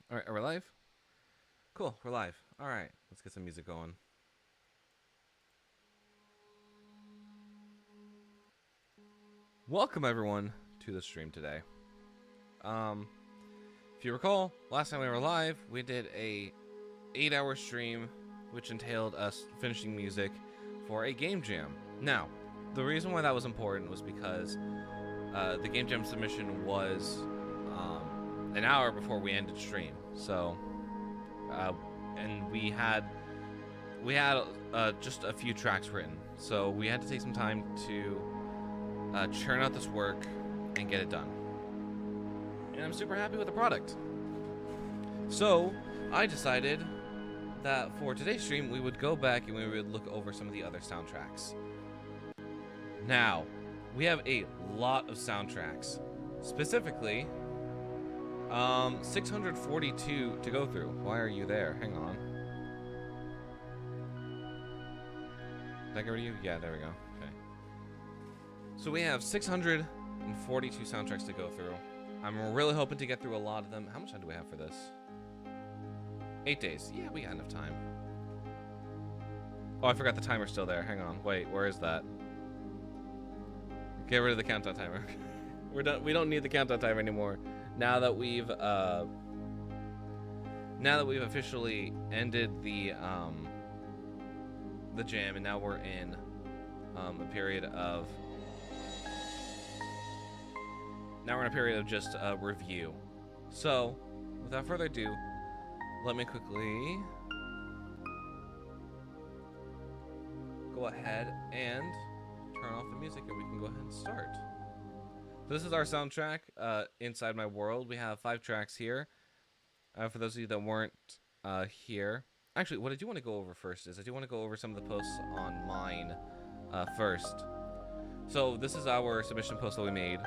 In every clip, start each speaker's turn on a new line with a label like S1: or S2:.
S1: All right, are we live? Cool, we're live. All right, let's get some music going. Welcome everyone to the stream today. If you recall, last time we were live, we did a 8-hour stream, which entailed us finishing music for a game jam. Now, the reason why that was important was because the game jam submission was an hour before we ended stream. So, and we had just a few tracks written, so we had to take some time to churn out this work and get it done. And I'm super happy with the product. So I decided that for today's stream we would go back and we would look over some of the other soundtracks. Now, we have a lot of soundtracks, specifically 642 to go through. Why are you there? Hang on. Did I get rid of you? Yeah, there we go. Okay. So we have 642 soundtracks to go through. I'm really hoping to get through a lot of them. How much time do we have for this? 8 days. Yeah, we got enough time. Oh, I forgot the timer's still there. Hang on. Wait, where is that? Get rid of the countdown timer. We're done. We don't need the countdown timer anymore. Now that we've officially ended the jam, and now we're in a period of just review. So, without further ado, let me quickly go ahead and turn off the music, and we can go ahead and start. This is our soundtrack, Inside My World. We have 5 tracks here. For those of you that weren't here. Actually, what I do want to go over first is I do want to go over some of the posts on mine first. So this is our submission post that we made.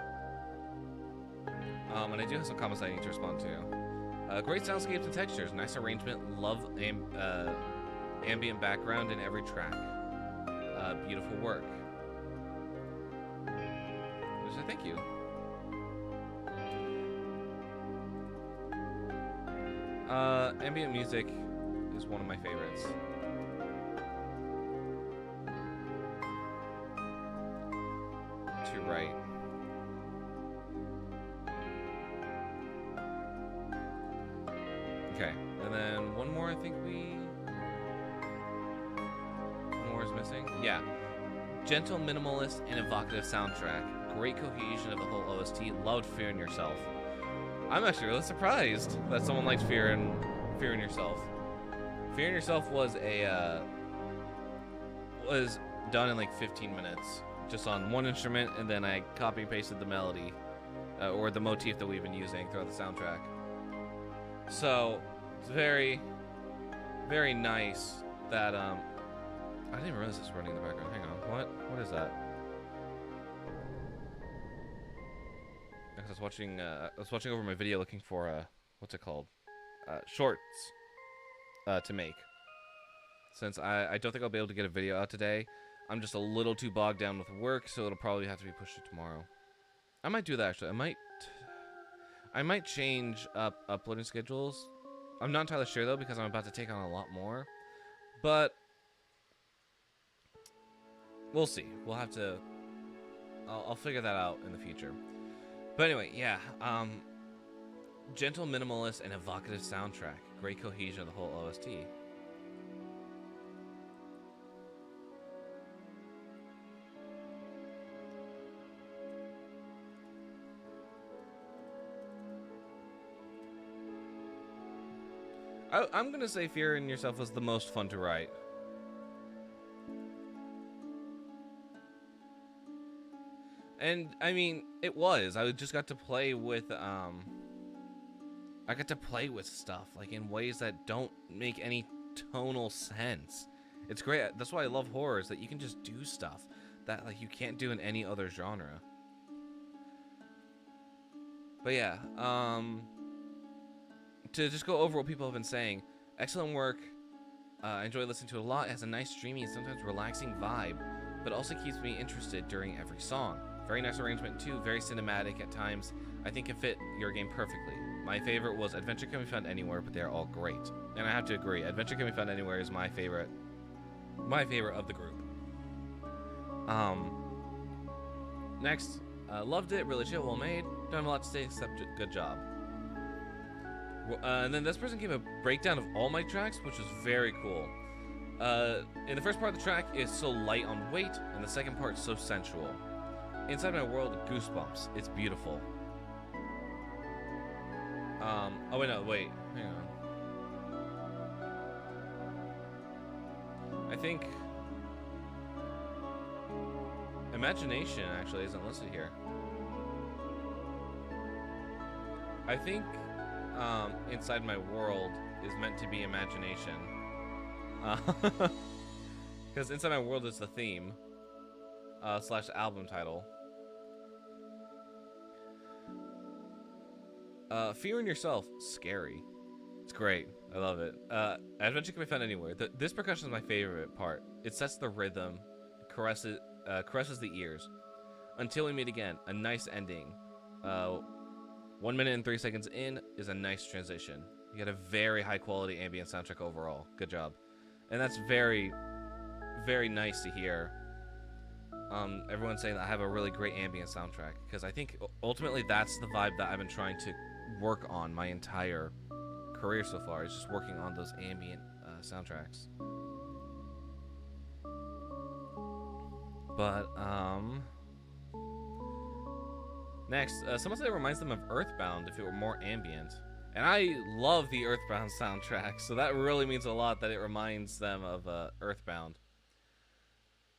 S1: And I do have some comments I need to respond to. Great soundscapes and textures, nice arrangement, love ambient background in every track. Beautiful work. So thank you. Ambient music is one of my favorites. To right. Okay, and then one more. I think one more is missing. Yeah, gentle, minimalist, and evocative soundtrack. Great cohesion of the whole OST. Loved Fear in Yourself. I'm actually really surprised that someone liked Fear in Yourself. Fear in Yourself was was done in like 15 minutes, just on one instrument, and then I copy and pasted the melody or the motif that we've been using throughout the soundtrack. So it's very, very nice that I didn't even realize this was running in the background. Hang on, what is that? I was watching over my video looking for what's it called? Shorts to make. Since I don't think I'll be able to get a video out today, I'm just a little too bogged down with work, so it'll probably have to be pushed to tomorrow. I might do that actually. I might change up uploading schedules. I'm not entirely sure though, because I'm about to take on a lot more. But we'll see. We'll have to. I'll figure that out in the future. But anyway, yeah. Gentle, minimalist, and evocative soundtrack. Great cohesion of the whole OST. I'm gonna say Fear in Yourself was the most fun to write. And I mean, it was. I just got to play with I got to play with stuff like in ways that don't make any tonal sense. It's great. That's why I love horror, is that you can just do stuff that like you can't do in any other genre. But yeah, to just go over what people have been saying, excellent work. I enjoy listening to it a lot. It has a nice dreamy and sometimes relaxing vibe, but also keeps me interested during every song. Very nice arrangement too, very cinematic at times. I think it fit your game perfectly. My favorite was Adventure Can Be Found Anywhere, but they're all great. And I have to agree, Adventure Can Be Found Anywhere is my favorite of the group. Next, loved it, really chill, well made. Don't have a lot to say except good job. And then this person gave a breakdown of all my tracks, which was very cool. In the first part of the track is so light on weight, and the second part so sensual. Inside My World, goosebumps. It's beautiful. Oh wait, no, wait, hang on. I think Imagination actually isn't listed here. I think Inside My World is meant to be Imagination. Because Inside My World is the theme / album title. Fear in Yourself, scary. It's great. I love it. Adventure Can Be Found Anywhere. This percussion is my favorite part. It sets the rhythm, caresses the ears. Until We Meet Again, a nice ending. 1 minute and 3 seconds in is a nice transition. You get a very high quality ambient soundtrack overall. Good job. And that's very, very nice to hear. Everyone's saying that I have a really great ambient soundtrack, because I think ultimately that's the vibe that I've been trying to work on my entire career so far, is just working on those ambient soundtracks. But next, someone said it reminds them of Earthbound if it were more ambient. And I love the Earthbound soundtrack, so that really means a lot that it reminds them of Earthbound.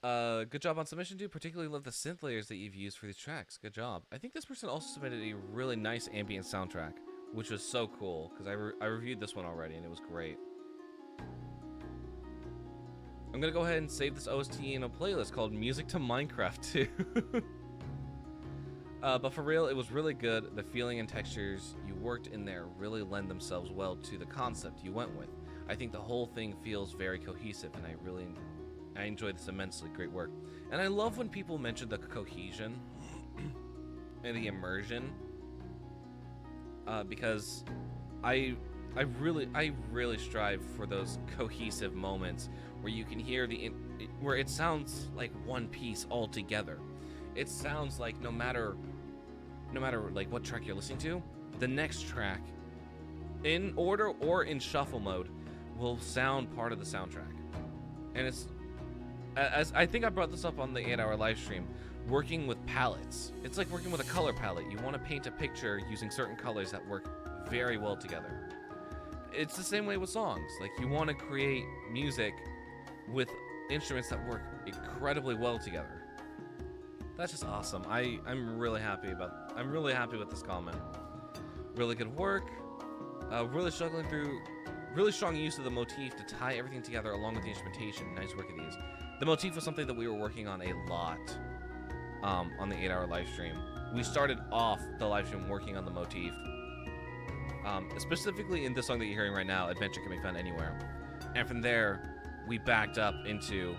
S1: Good job on submission, dude. Particularly love the synth layers that you've used for these tracks. Good job. I think this person also submitted a really nice ambient soundtrack, which was so cool, because I reviewed this one already, and it was great. I'm going to go ahead and save this OST in a playlist called Music to Minecraft 2. But for real, it was really good. The feeling and textures you worked in there really lend themselves well to the concept you went with. I think the whole thing feels very cohesive, and I enjoyed this immensely. Great work. And I love when people mention the cohesion and the immersion, because I really strive for those cohesive moments where you can hear where it sounds like one piece all together. It sounds like no matter like what track you're listening to, the next track, in order or in shuffle mode, will sound part of the soundtrack. And it's, as I think I brought this up on the 8-hour live stream, working with palettes. It's like working with a color palette. You want to paint a picture using certain colors that work very well together. It's the same way with songs. Like, you want to create music with instruments that work incredibly well together. That's just awesome. I'm really happy with this comment. Really good work. Really strong use of the motif to tie everything together along with the instrumentation. Nice work of these. The motif was something that we were working on a lot on the 8-hour live stream. We started off the live stream working on the motif. Specifically in this song that you're hearing right now, Adventure Can Be Found Anywhere. And from there, we backed up into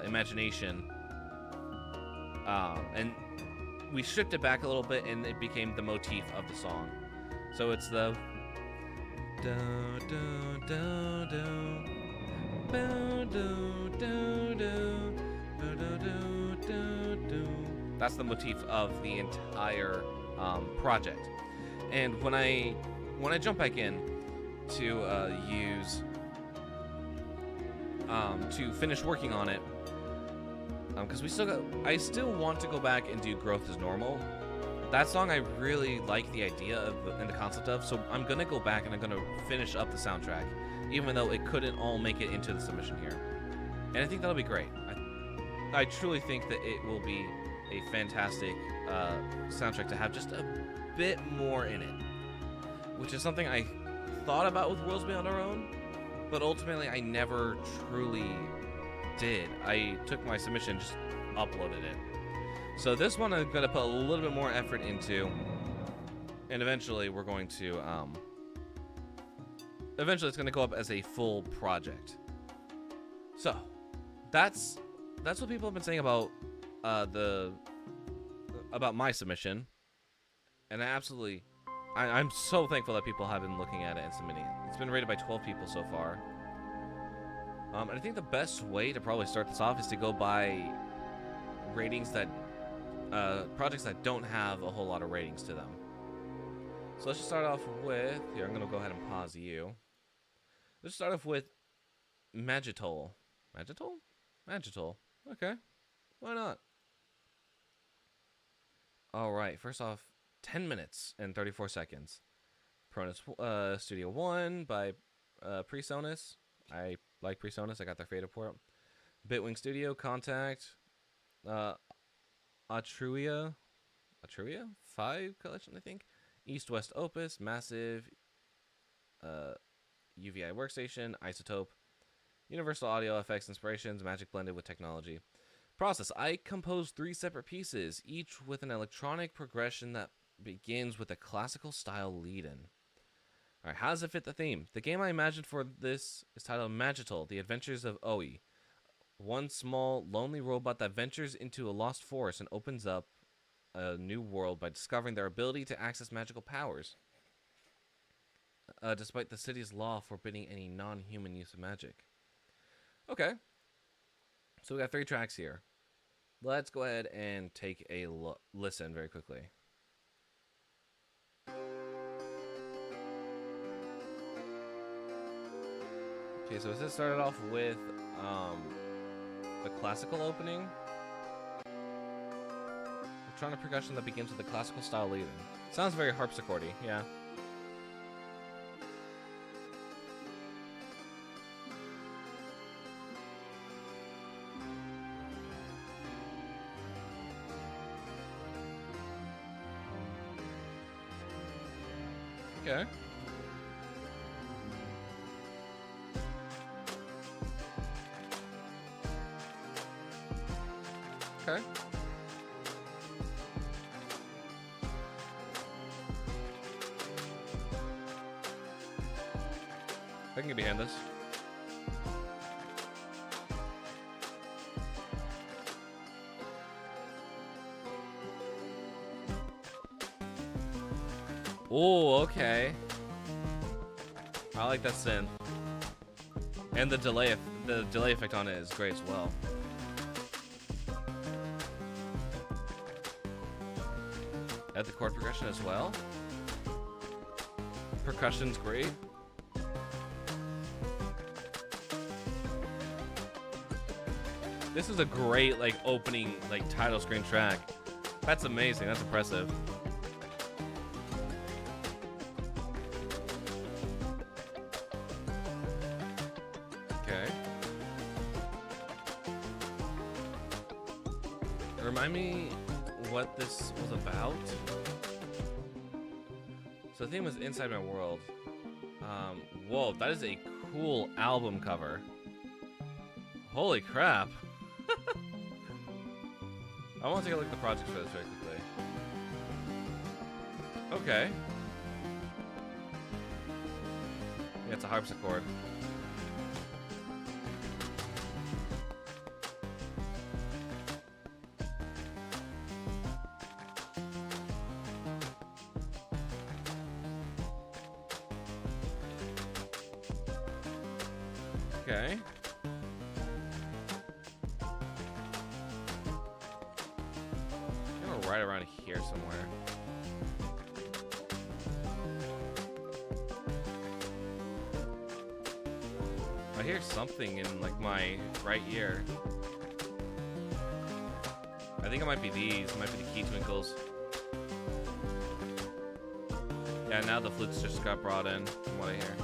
S1: Imagination. And we stripped it back a little bit, and it became the motif of the song. So it's the that's the motif of the entire project. And when I jump back in to to finish working on it, because I still want to go back and do Growth is Normal. That song I really like the idea of and the concept of, so I'm gonna go back and I'm gonna finish up the soundtrack, even though it couldn't all make it into the submission here. And I think that'll be great. I truly think that it will be a fantastic soundtrack to have just a bit more in it, which is something I thought about with Worlds Beyond Our Own, but ultimately I never truly did. I took my submission, just uploaded it. So this one I'm gonna put a little bit more effort into, and eventually we're going to eventually it's gonna go up as a full project. So that's what people have been saying about about my submission, and I absolutely I'm so thankful that people have been looking at it and submitting it. It's been rated by 12 people so far. And I think the best way to probably start this off is to go by ratings that projects that don't have a whole lot of ratings to them. So let's just start off with here. I'm gonna go ahead and pause you. Let's start off with Magitol. Magitol? Magitol. Okay. Why not? Alright, first off, 10 minutes and 34 seconds. Pronus Studio 1 by Presonus. I like Presonus. I got their Fader port. Bitwing Studio, Contact. Atruia 5 collection, I think. East West Opus, Massive. UVI Workstation, Isotope. Universal Audio FX Inspirations, Magic blended with technology. Process. I composed 3 separate pieces, each with an electronic progression that begins with a classical style lead-in. Alright, how does it fit the theme? The game I imagined for this is titled Magitol, The Adventures of Oi. One small, lonely robot that ventures into a lost forest and opens up a new world by discovering their ability to access magical powers. Despite the city's law forbidding any non-human use of magic. Okay. So we got 3 tracks here. Let's go ahead and take a listen very quickly. Okay, so this started off with the classical opening. Electronic percussion that begins with a classical style lead-in. Sounds very harpsichordy, yeah. Okay. Okay. I can get behind this. Oh, okay. I like that synth. And the delay effect on it is great as well. Add the chord progression as well. Percussion's great. This is a great like opening like title screen track. That's amazing. That's impressive. Okay. Remind me what this was about. So the theme was Inside My World. Whoa, that is a cool album cover. Holy crap. I want to take a look at the project for this very quickly. Okay. Yeah, it's a harpsichord. Okay. Right around here somewhere. I hear something in like my right ear. I think it might be these. It might be the key twinkles. Yeah, now the flutes just got brought in from what I hear.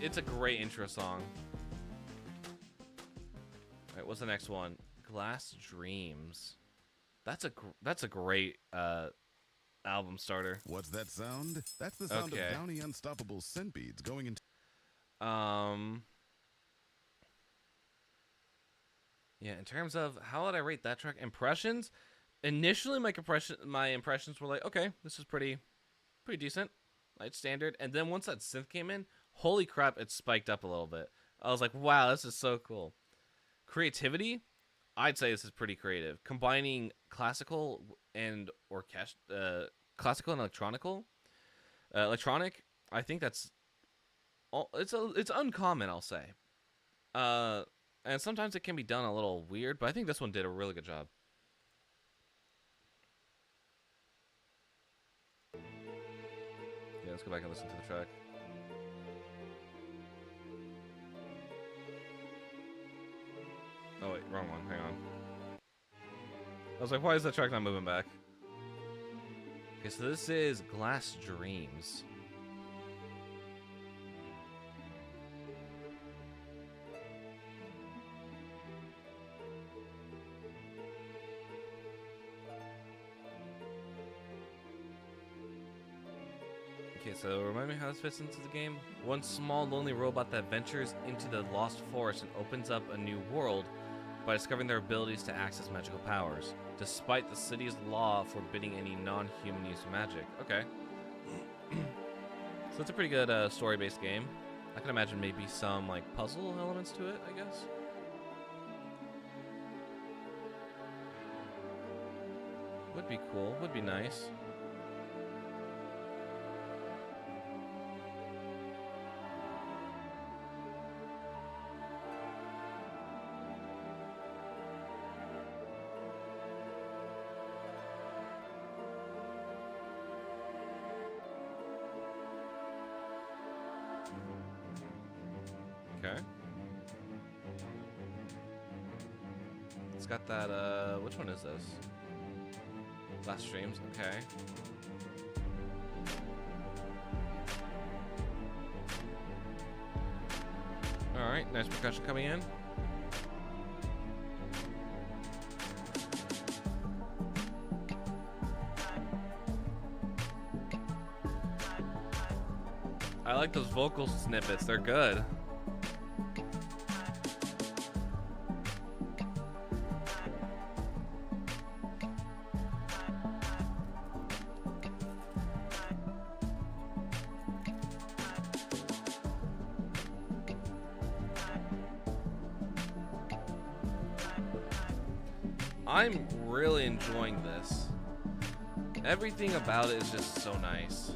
S1: It's a great intro song. All right, what's the next one? Glass Dreams. That's a great album starter.
S2: What's that sound? That's the sound of Downy Unstoppable scent beads going into.
S1: Yeah, in terms of how would I rate that track? Impressions, initially my impressions were like, okay, this is pretty decent, like standard. And then once that synth came in, holy crap, it spiked up a little bit. I was like, wow, this is so cool. Creativity, I'd say this is pretty creative, combining classical and classical and electronic. I think that's it's uncommon, I'll say. And sometimes it can be done a little weird, but I think this one did a really good job. Yeah, let's go back and listen to the track. Oh wait, wrong one. Hang on. I was like, why is that track not moving back? Okay, so this is Glass Dreams. Okay, so remind me how this fits into the game. One small, lonely robot that ventures into the lost forest and opens up a new world by discovering their abilities to access magical powers, despite the city's law forbidding any non-human use of magic. Okay. So it's a pretty good story-based game. I can imagine maybe some like puzzle elements to it, I guess. Would be cool, would be nice. Okay. It's got that, which one is this? Last Streams, okay. Alright, nice percussion coming in. I like those vocal snippets, they're good. I'm really enjoying this. Everything about it is just so nice.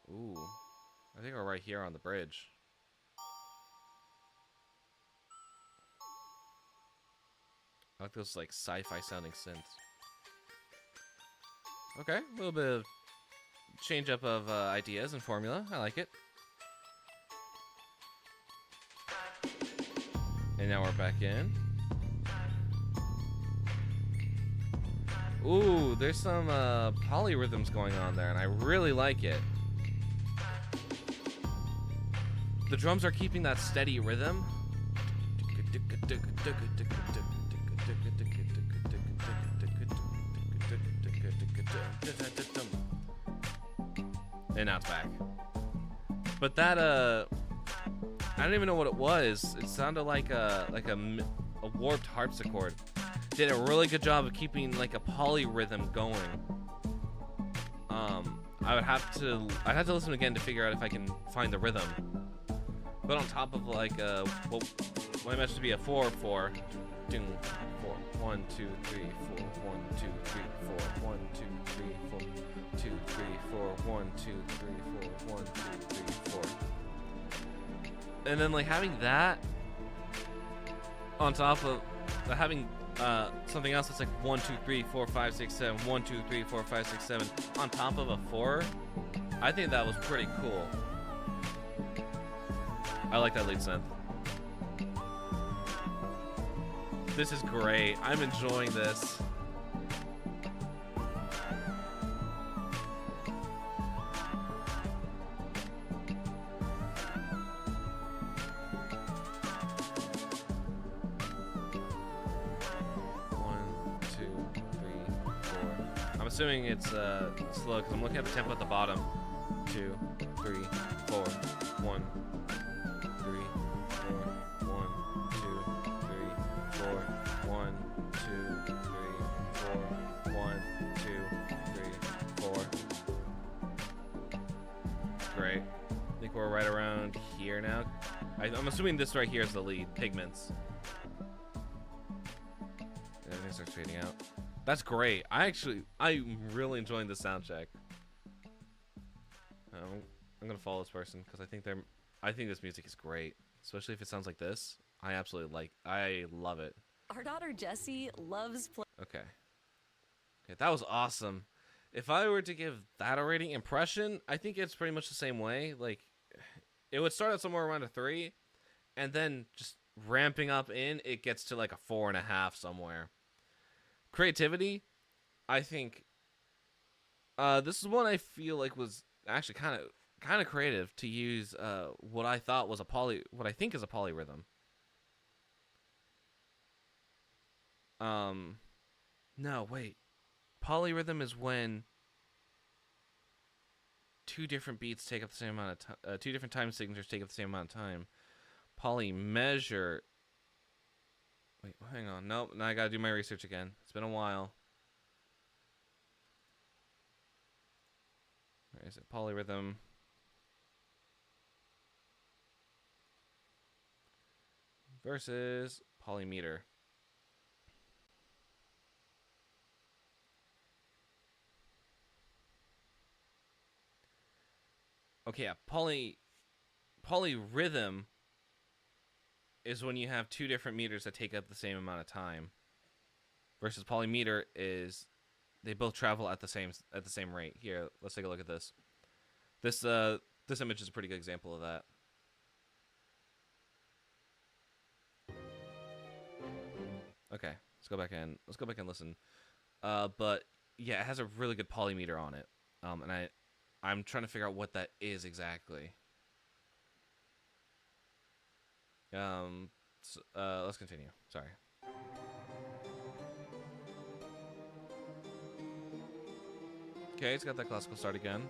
S1: Ooh, I think we're right here on the bridge. I like those like sci-fi sounding synths. Okay, a little bit of change up of ideas and formula. I like it. And now we're back in. Ooh, there's some polyrhythms going on there, and I really like it. The drums are keeping that steady rhythm. And now it's back. But that I don't even know what it was. It sounded like a warped harpsichord. Did a really good job of keeping like a polyrhythm going. I'd have to listen again to figure out if I can find the rhythm. But on top of like what I meant to be a 4/4, 1 2 3 4 1 2 3 4 1 2 3 4 2 3 4 1 2 3 4 1 2 3 4. And then like having that on top of having something else that's like 1 2 3 4 5 6 7 1 2 3 4 5 6 7 on top of a 4, I think that was pretty cool. I like that lead synth. This is great. I'm enjoying this. assuming it's slow because I'm looking at the tempo at the bottom. 2, 3, 4, 1, 3, 4, 1, 2, 3, 4, 1, 2, 3, 4, 1, 2, 3, 4. Great. I think we're right around here now. I'm assuming this right here is the lead. Pigments. Everything starts fading out. That's great. I'm really enjoying the sound check. I'm gonna follow this person because I think this music is great, especially if it sounds like this. I love it.
S3: Our daughter Jessie loves
S1: Okay, that was awesome. If I were to give that a rating, impression, I think it's pretty much the same way. Like, it would start at somewhere around a 3, and then just ramping up it gets to like a 4.5 somewhere. Creativity, I think this is one I feel like was actually kind of creative to use what I think is a polyrhythm. No, wait. Polyrhythm is when two different beats take up the same amount of time. Two different time signatures take up the same amount of time. Polymeasure. Wait, hang on. Nope, now I gotta do my research again. It's been a while. Where is it? Polyrhythm. Versus polymeter. Okay, yeah, polyrhythm is when you have two different meters that take up the same amount of time. Versus polymeter is they both travel at the same rate. Here, let's take a look at this. This image is a pretty good example of that. Okay, let's go back and listen. But yeah, it has a really good polymeter on it. And I'm trying to figure out what that is exactly. Let's continue. Sorry. Okay, it's got that classical start again.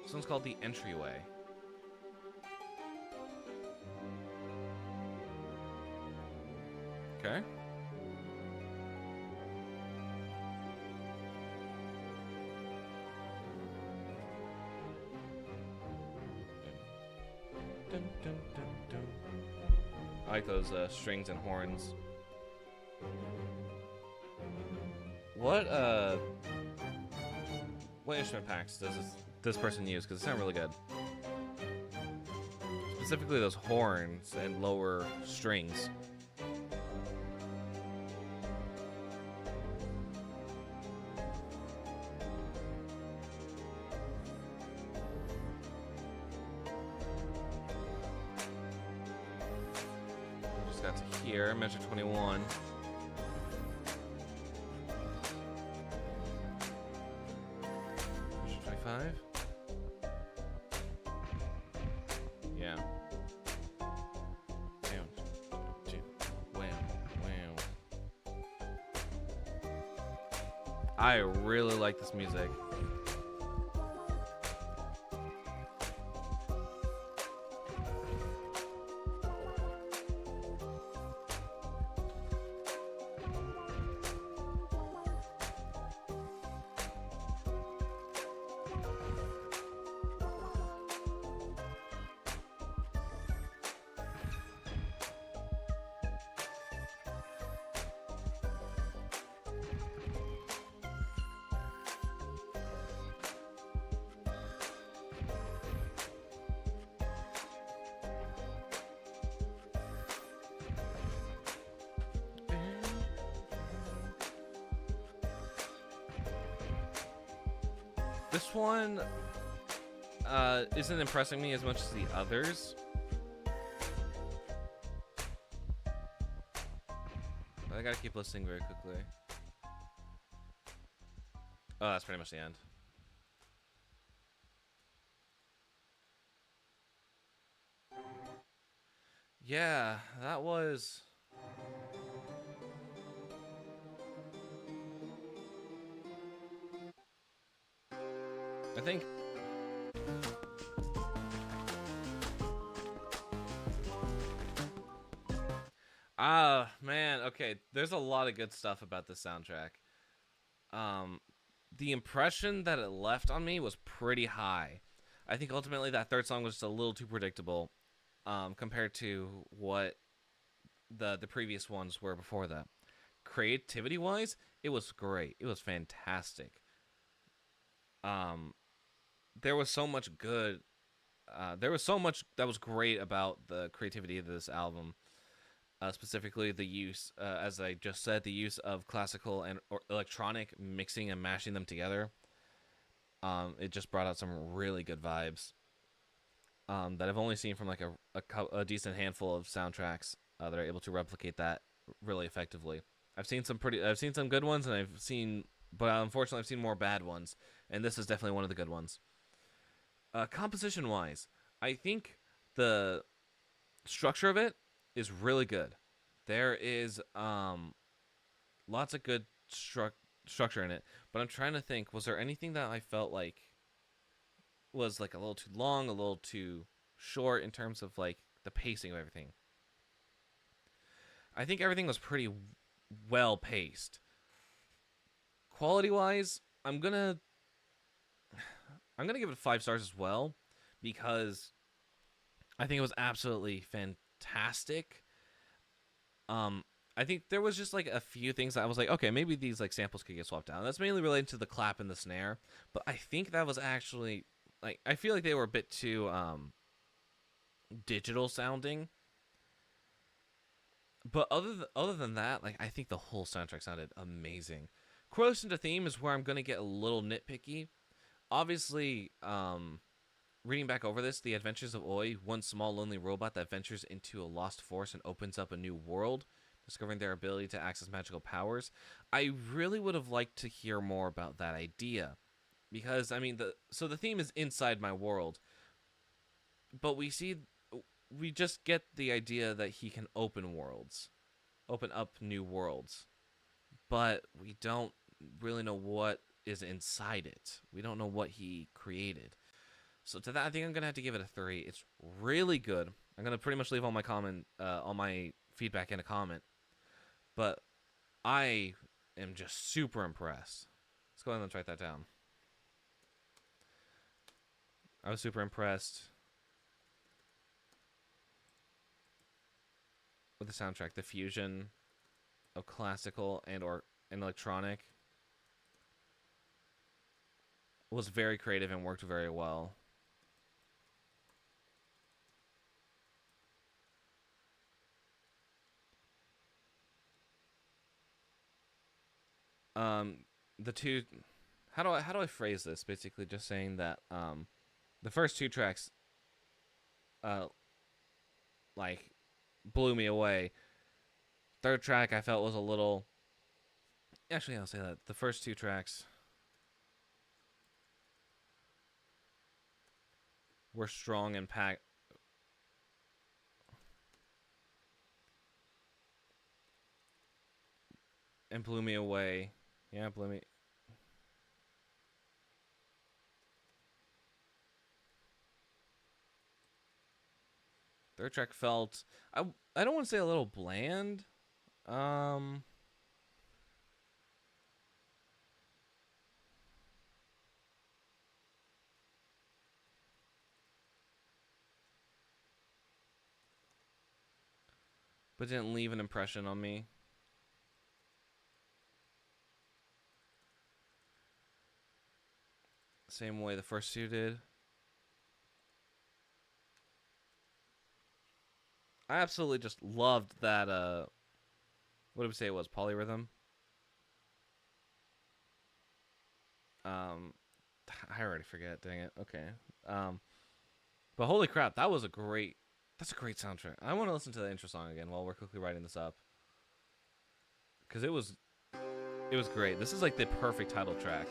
S1: This one's called the entryway. Okay. Dun, dun, dun, dun. I like those strings and horns. What instrument packs does this person use? Because they sound really good. Specifically those horns and lower strings. Just got to here, measure 21. Measure 25. Yeah. Down. Wham. Wham. I really like this music. This one isn't impressing me as much as the others. But I gotta keep listening very quickly. Oh, that's pretty much the end. Yeah, that was... think man, okay, there's a lot of good stuff about this soundtrack. The impression that it left on me was pretty high. I think ultimately that third song was just a little too predictable compared to what the previous ones were before that. Creativity wise, it was great. It was fantastic. There was so much good. There was so much that was great about the creativity of this album. Specifically, the use, as I just said, the use of classical and electronic mixing and mashing them together. It just brought out some really good vibes that I've only seen from like a decent handful of soundtracks that are able to replicate that really effectively. I've seen some good ones, and but unfortunately, I've seen more bad ones, and this is definitely one of the good ones. Composition wise, I think the structure of it is really good. There is lots of good structure in it, but I'm trying to think, was there anything that I felt like was like a little too long, a little too short in terms of like the pacing of everything? I think everything was pretty well paced. Quality wise, I'm gonna give it 5 stars as well, because I think it was absolutely fantastic. I think there was just like a few things that I was like, okay, maybe these like samples could get swapped out. That's mainly related to the clap and the snare, but I think that was actually like, I feel like they were a bit too digital sounding. But other than that, like, I think the whole soundtrack sounded amazing. Correlation to theme is where I'm gonna get a little nitpicky. Obviously, reading back over this, the adventures of Oi, one small lonely robot that ventures into a lost forest and opens up a new world, discovering their ability to access magical powers. I really would have liked to hear more about that idea, because I mean, the theme is inside my world, but we just get the idea that he can open up new worlds, but we don't really know what is inside it. We don't know what he created. So to that, I think I'm gonna have to give it a 3. It's really good. I'm gonna pretty much leave all my feedback in a comment, but I am just super impressed. Let's go ahead and write that down. I was super impressed with the soundtrack. The fusion of classical and electronic was very creative and worked very well. The two, how do I phrase this? Basically, just saying that the first 2 tracks, like, blew me away. Third track I felt was a little. Actually, I'll say that the first 2 tracks were strong and packed. And blew me away. Yeah, blew me. Third track felt, I don't want to say a little bland. But didn't leave an impression on me. Same way the first 2 did. I absolutely just loved that, what did we say it was? Polyrhythm? I already forget, dang it. Okay. But holy crap, that's a great soundtrack. I want to listen to the intro song again while we're quickly writing this up, because it was great. This is like the perfect title track.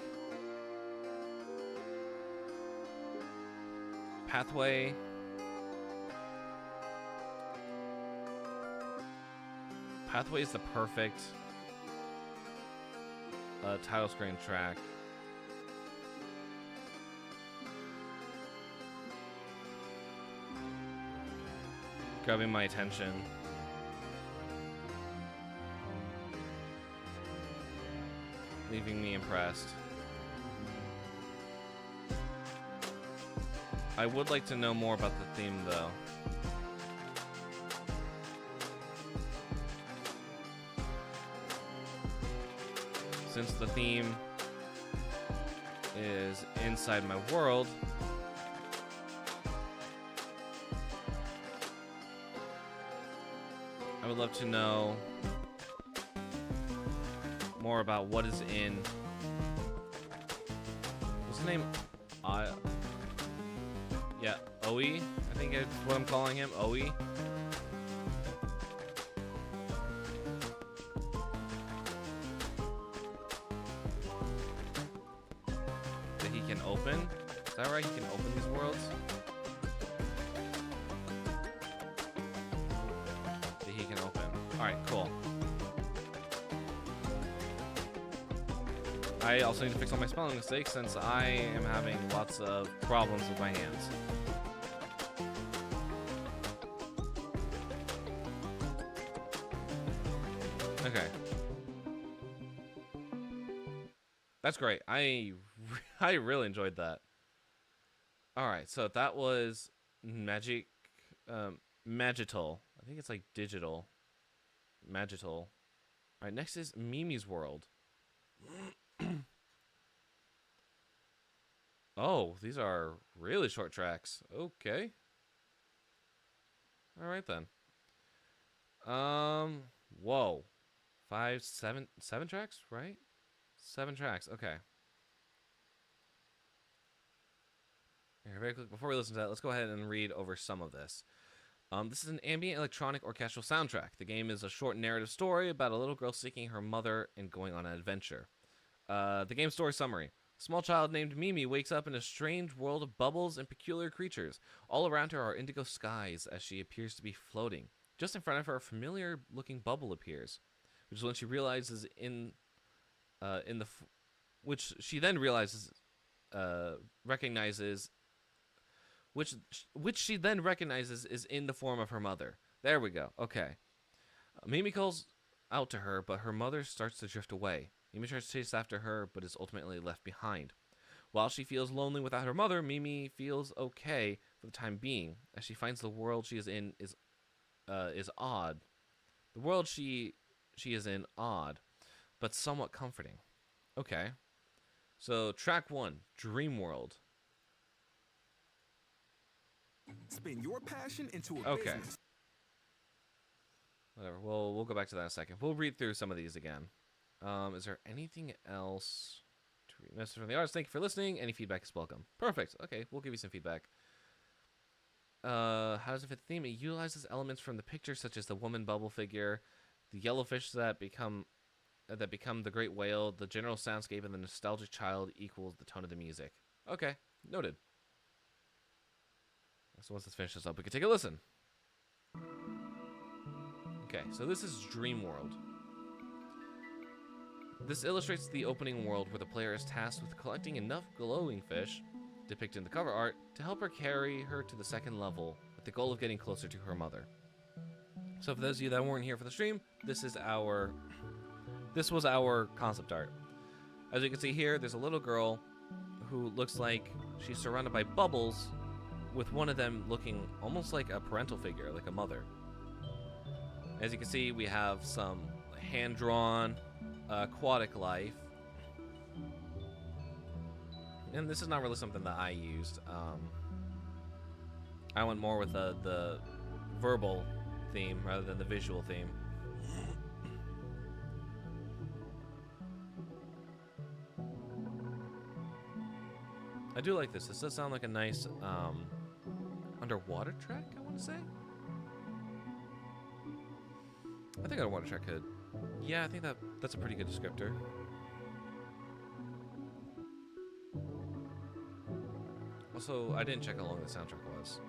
S1: Pathway. Pathway is the perfect title screen track. grabbing my attention. Leaving me impressed. I would like to know more about the theme, though. Since the theme is inside my world, I would love to know more about what is in. What's the name? Yeah, Oe. I think it's what I'm calling him. Oe. That he can open. Is that right? He can open these worlds. That he can open. All right, cool. I also need to fix all my spelling mistakes since I am having lots of problems with my hands. Okay. That's great. I really enjoyed that. All right, so that was Magic Magital. I think it's like digital. Magital. All right, next is Mimi's World. Oh, these are really short tracks. Okay. All right then. Whoa. 7 tracks, right? 7 tracks. Okay. Here, very quick, before we listen to that, let's go ahead and read over some of this. This is an ambient electronic orchestral soundtrack. The game is a short narrative story about a little girl seeking her mother and going on an adventure. The game story summary. A small child named Mimi wakes up in a strange world of bubbles and peculiar creatures. All around her are indigo skies as she appears to be floating. Just in front of her, a familiar-looking bubble appears, which is when she realizes which she then realizes, which she then recognizes is in the form of her mother. There we go. Okay. Mimi calls out to her, but her mother starts to drift away. Mimi tries to chase after her, but is ultimately left behind. While she feels lonely without her mother, Mimi feels okay for the time being, as she finds the world she is in is odd. The world she is in odd, but somewhat comforting. Okay. So track 1, Dream World.
S4: Spin your passion into a business.
S1: Whatever. We'll go back to that in a second. We'll read through some of these again. Is there anything else to read? Message from the artist. Thank you for listening. Any feedback is welcome. Perfect. Okay, we'll give you some feedback. How does it fit the theme? It utilizes elements from the picture, such as the woman bubble figure, the yellowfish that become the great whale, the general soundscape, and the nostalgic child equals the tone of the music. Okay, noted. So once this finishes up, we can take a listen. Okay, so this is Dream World. This illustrates the opening world where the player is tasked with collecting enough glowing fish, depicted in the cover art, to help her carry her to the second level with the goal of getting closer to her mother. So for those of you that weren't here for the stream, this was our concept art. As you can see here, there's a little girl who looks like she's surrounded by bubbles, with one of them looking almost like a parental figure, like a mother. As you can see, we have some hand-drawn aquatic life. And this is not really something that I used. I went more with the verbal theme rather than the visual theme. I do like this. This does sound like a nice underwater track, I want to say. I think underwater track could. Yeah, I think that's a pretty good descriptor. Also, I didn't check how long the soundtrack was.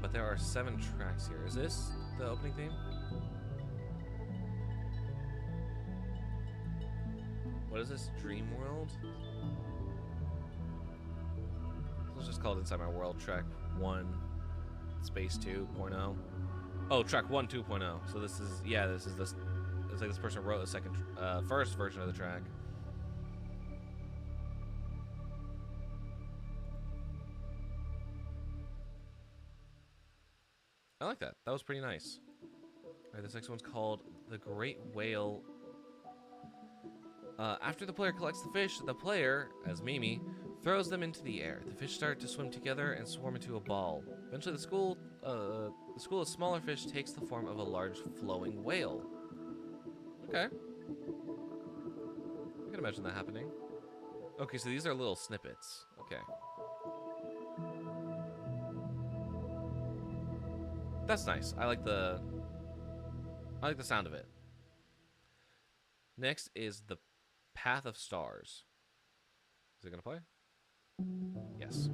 S1: But there are 7 tracks here. Is this the opening theme? What is this? Dream World? was just called Inside My World, track 1, space 2.0. Oh, track 1, 2.0. So this is, yeah, this is this. It's like this person wrote the first version of the track. I like that. That was pretty nice. All right, this next one's called The Great Whale. After the player collects the fish, the player, as Mimi, throws them into the air. The fish start to swim together and swarm into a ball. Eventually, the school of smaller fish takes the form of a large flowing whale. Okay. I can imagine that happening. Okay, so these are little snippets. Okay. That's nice. I like the sound of it. Next is the Path of Stars. Is it gonna play? Yes.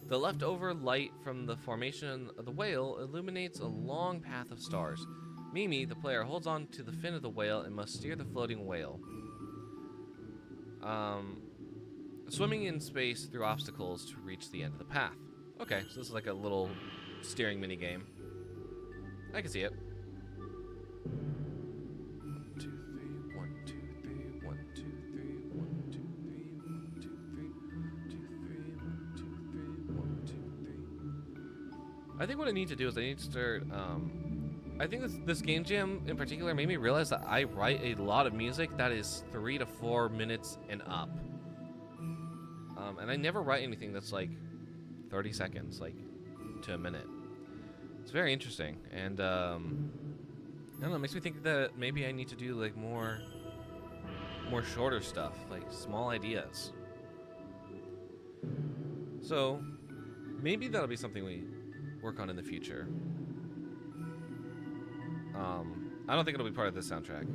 S1: The leftover light from the formation of the whale illuminates a long path of stars. Mimi, the player, holds on to the fin of the whale and must steer the floating whale. Swimming in space through obstacles to reach the end of the path. Okay, so this is like a little steering mini game. I can see it. 1, 2, 3, 1, 2, 3, 1, 2, 3, 1, 2, 3, 1, 2, 3, 2, 3, 1, 2, 3, 1, 2, 3. I think what I need to do is I need to start. I think this game jam in particular made me realize that I write a lot of music that is 3 to 4 minutes and up. And I never write anything that's like 30 seconds, like to a minute. It's very interesting, and I don't know, it makes me think that maybe I need to do like more shorter stuff, like small ideas. So maybe that'll be something we work on in the future. I don't think it'll be part of this soundtrack,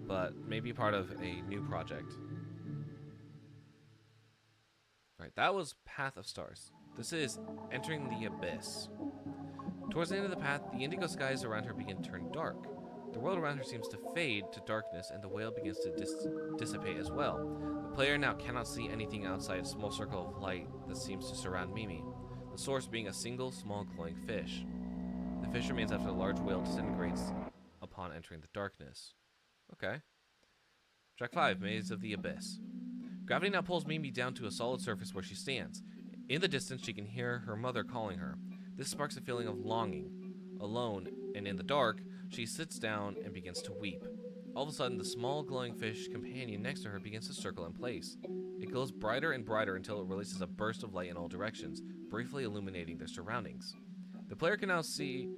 S1: but maybe part of a new project. All right, that was Path of Stars. This is Entering the Abyss. Towards the end of the path, the indigo skies around her begin to turn dark. The world around her seems to fade to darkness, and the whale begins to dissipate as well. The player now cannot see anything outside a small circle of light that seems to surround Mimi, the source being a single small glowing fish. The fish remains after the large whale disintegrates upon entering the darkness. Okay. Track 5, Maze of the Abyss. Gravity now pulls Mimi down to a solid surface where she stands. In the distance, she can hear her mother calling her. This sparks a feeling of longing. Alone, and in the dark, she sits down and begins to weep. All of a sudden, the small glowing fish companion next to her begins to circle in place. It glows brighter and brighter until it releases a burst of light in all directions, briefly illuminating their surroundings. The player can now see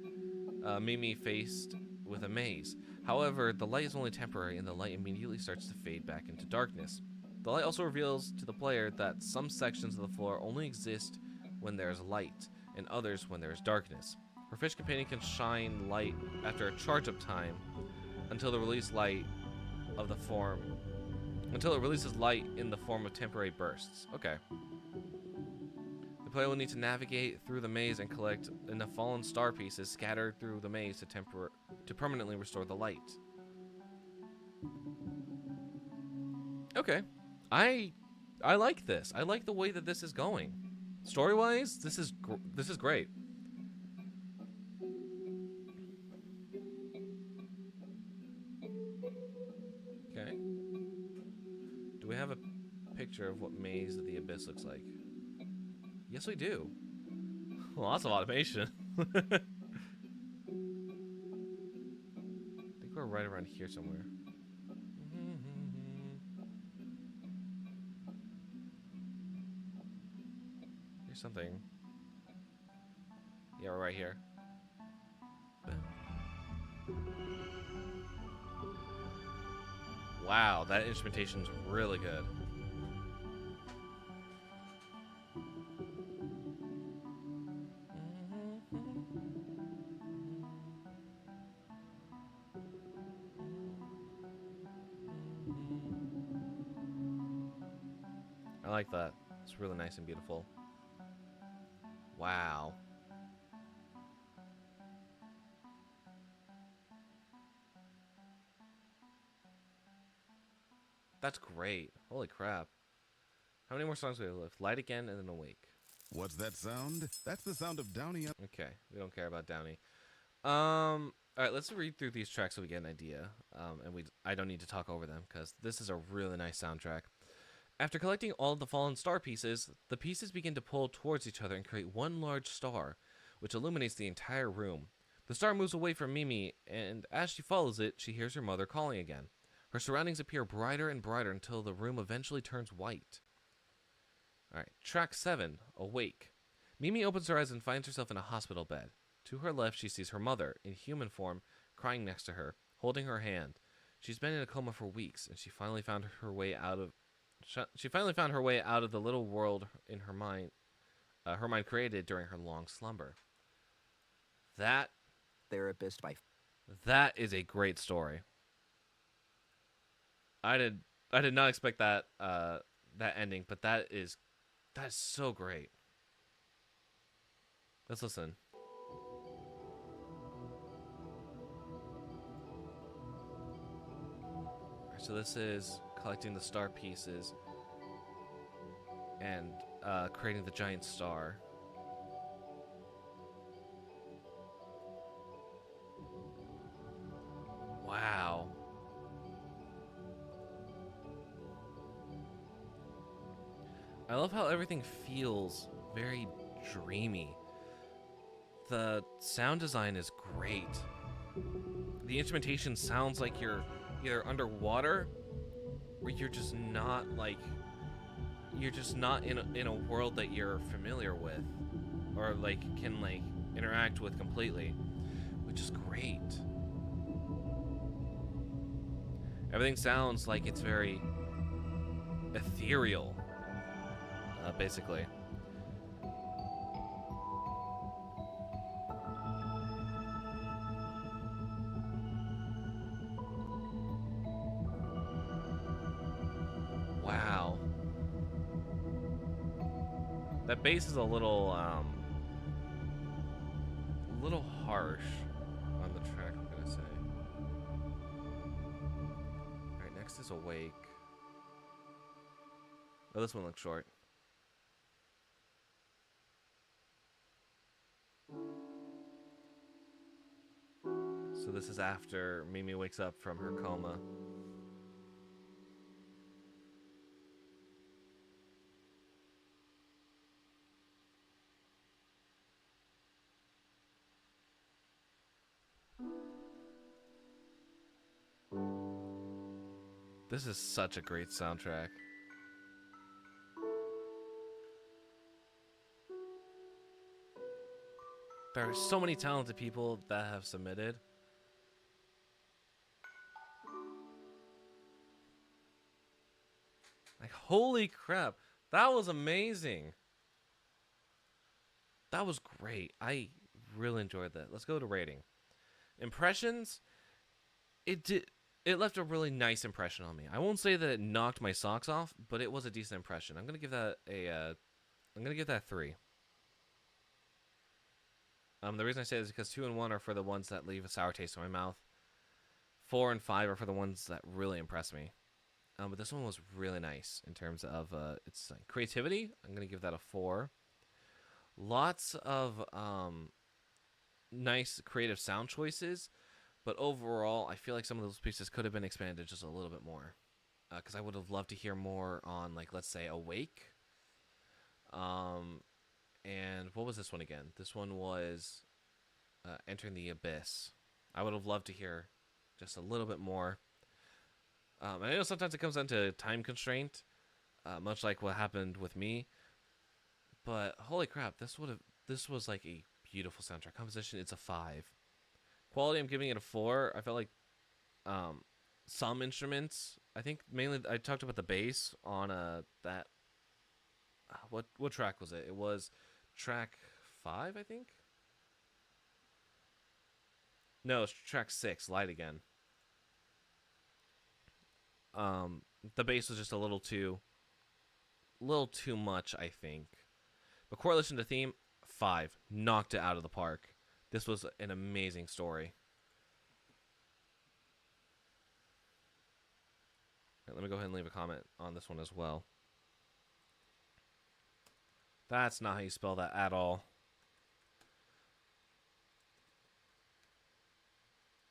S1: Mimi faced with a maze. However, the light is only temporary, and the light immediately starts to fade back into darkness. The light also reveals to the player that some sections of the floor only exist when there is light, and others when there is darkness. Her fish companion can shine light after a charge-up time until it releases light in the form of temporary bursts. Okay. The player will need to navigate through the maze and collect enough fallen star pieces scattered through the maze to permanently restore the light. Okay. I like this. I like the way that this is going. Story-wise, this is great. Okay. Do we have a picture of what Maze of the Abyss looks like? Yes, we do. Lots of automation. I think we're right around here somewhere. Here's something. Yeah, we're right here. Wow, that instrumentation's really good. I like that. It's really nice and beautiful. Wow. That's great. Holy crap. How many more songs do we have left? Light Again and then Awake.
S2: What's that sound? That's the sound of Downey.
S1: Okay, we don't care about Downey. All right, let's read through these tracks so we get an idea. I don't need to talk over them because this is a really nice soundtrack. After collecting all of the fallen star pieces, the pieces begin to pull towards each other and create one large star, which illuminates the entire room. The star moves away from Mimi, and as she follows it, she hears her mother calling again. Her surroundings appear brighter and brighter until the room eventually turns white. Alright, track 7, Awake. Mimi opens her eyes and finds herself in a hospital bed. To her left, she sees her mother, in human form, crying next to her, holding her hand. She's been in a coma for weeks, and she finally found her way out of the little world in her mind created during her long slumber. That is a great story. I did not expect that ending, but that is so great. Let's listen. So this is collecting the star pieces and creating the giant star. Wow. I love how everything feels very dreamy. The sound design is great. The instrumentation sounds like you're either underwater or you're just not in a world that you're familiar with or can interact with completely, which is great. Everything sounds like it's very ethereal, basically. Wow. That bass is a little harsh on the track, I'm gonna say. Alright, next is Awake. Oh, this one looks short. So this is after Mimi wakes up from her coma. This is such a great soundtrack. There are so many talented people that have submitted. Like, holy crap. That was amazing. That was great. I really enjoyed that. Let's go to rating. Impressions. It left a really nice impression on me. I won't say that it knocked my socks off, but it was a decent impression. I'm gonna give that a 3. The reason I say this is because 2 and 1 are for the ones that leave a sour taste in my mouth. 4 and 5 are for the ones that really impress me. But this one was really nice in terms of its creativity. I'm gonna give that a 4. Lots of nice creative sound choices. But overall, I feel like some of those pieces could have been expanded just a little bit more. Because I would have loved to hear more on, let's say, Awake. And what was this one again? This one was Entering the Abyss. I would have loved to hear just a little bit more. I know sometimes it comes down to time constraint, much like what happened with me. But holy crap, this was like a beautiful soundtrack. Composition, it's a 5. Quality, I'm giving it a 4. I felt like some instruments, I think mainly I talked about the bass on that what track was it? It was track 5, I think. No, it's track 6, Light Again. The bass was just a little too much, I think. But correlation to theme, 5, knocked it out of the park. This was an amazing story. Right, let me go ahead and leave a comment on this one as well. That's not how you spell that at all.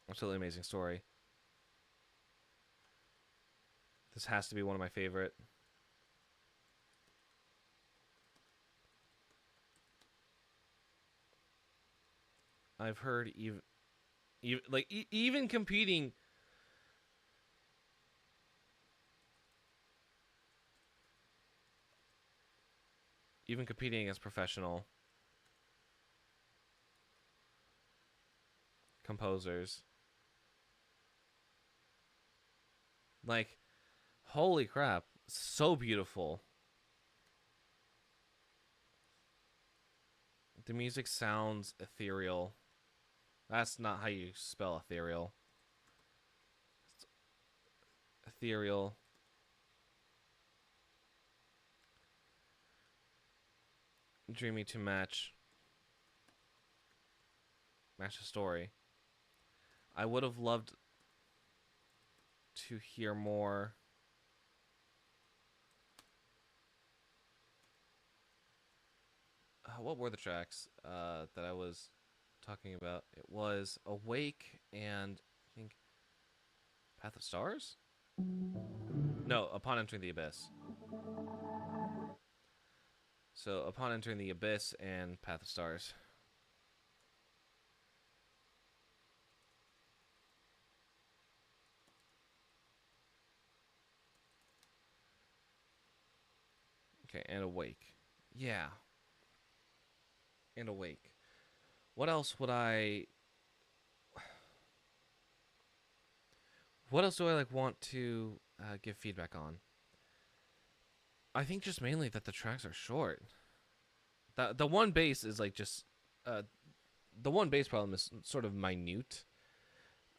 S1: Absolutely amazing story. This has to be one of my favorite. I've heard even competing. Even competing as professional composers. Like, holy crap. So beautiful. The music sounds ethereal. That's not how you spell ethereal. It's ethereal. Dreamy to match the story. I would have loved to hear more. What were the tracks that I was talking about? It was Awake and I think Path of Stars? No, Upon Entering the Abyss. So, Upon Entering the Abyss and Path of Stars. Okay, and Awake. Yeah. And Awake. What else would I... What else do I want to give feedback on? I think just mainly that the tracks are short. The one bass is just the one bass problem is sort of minute.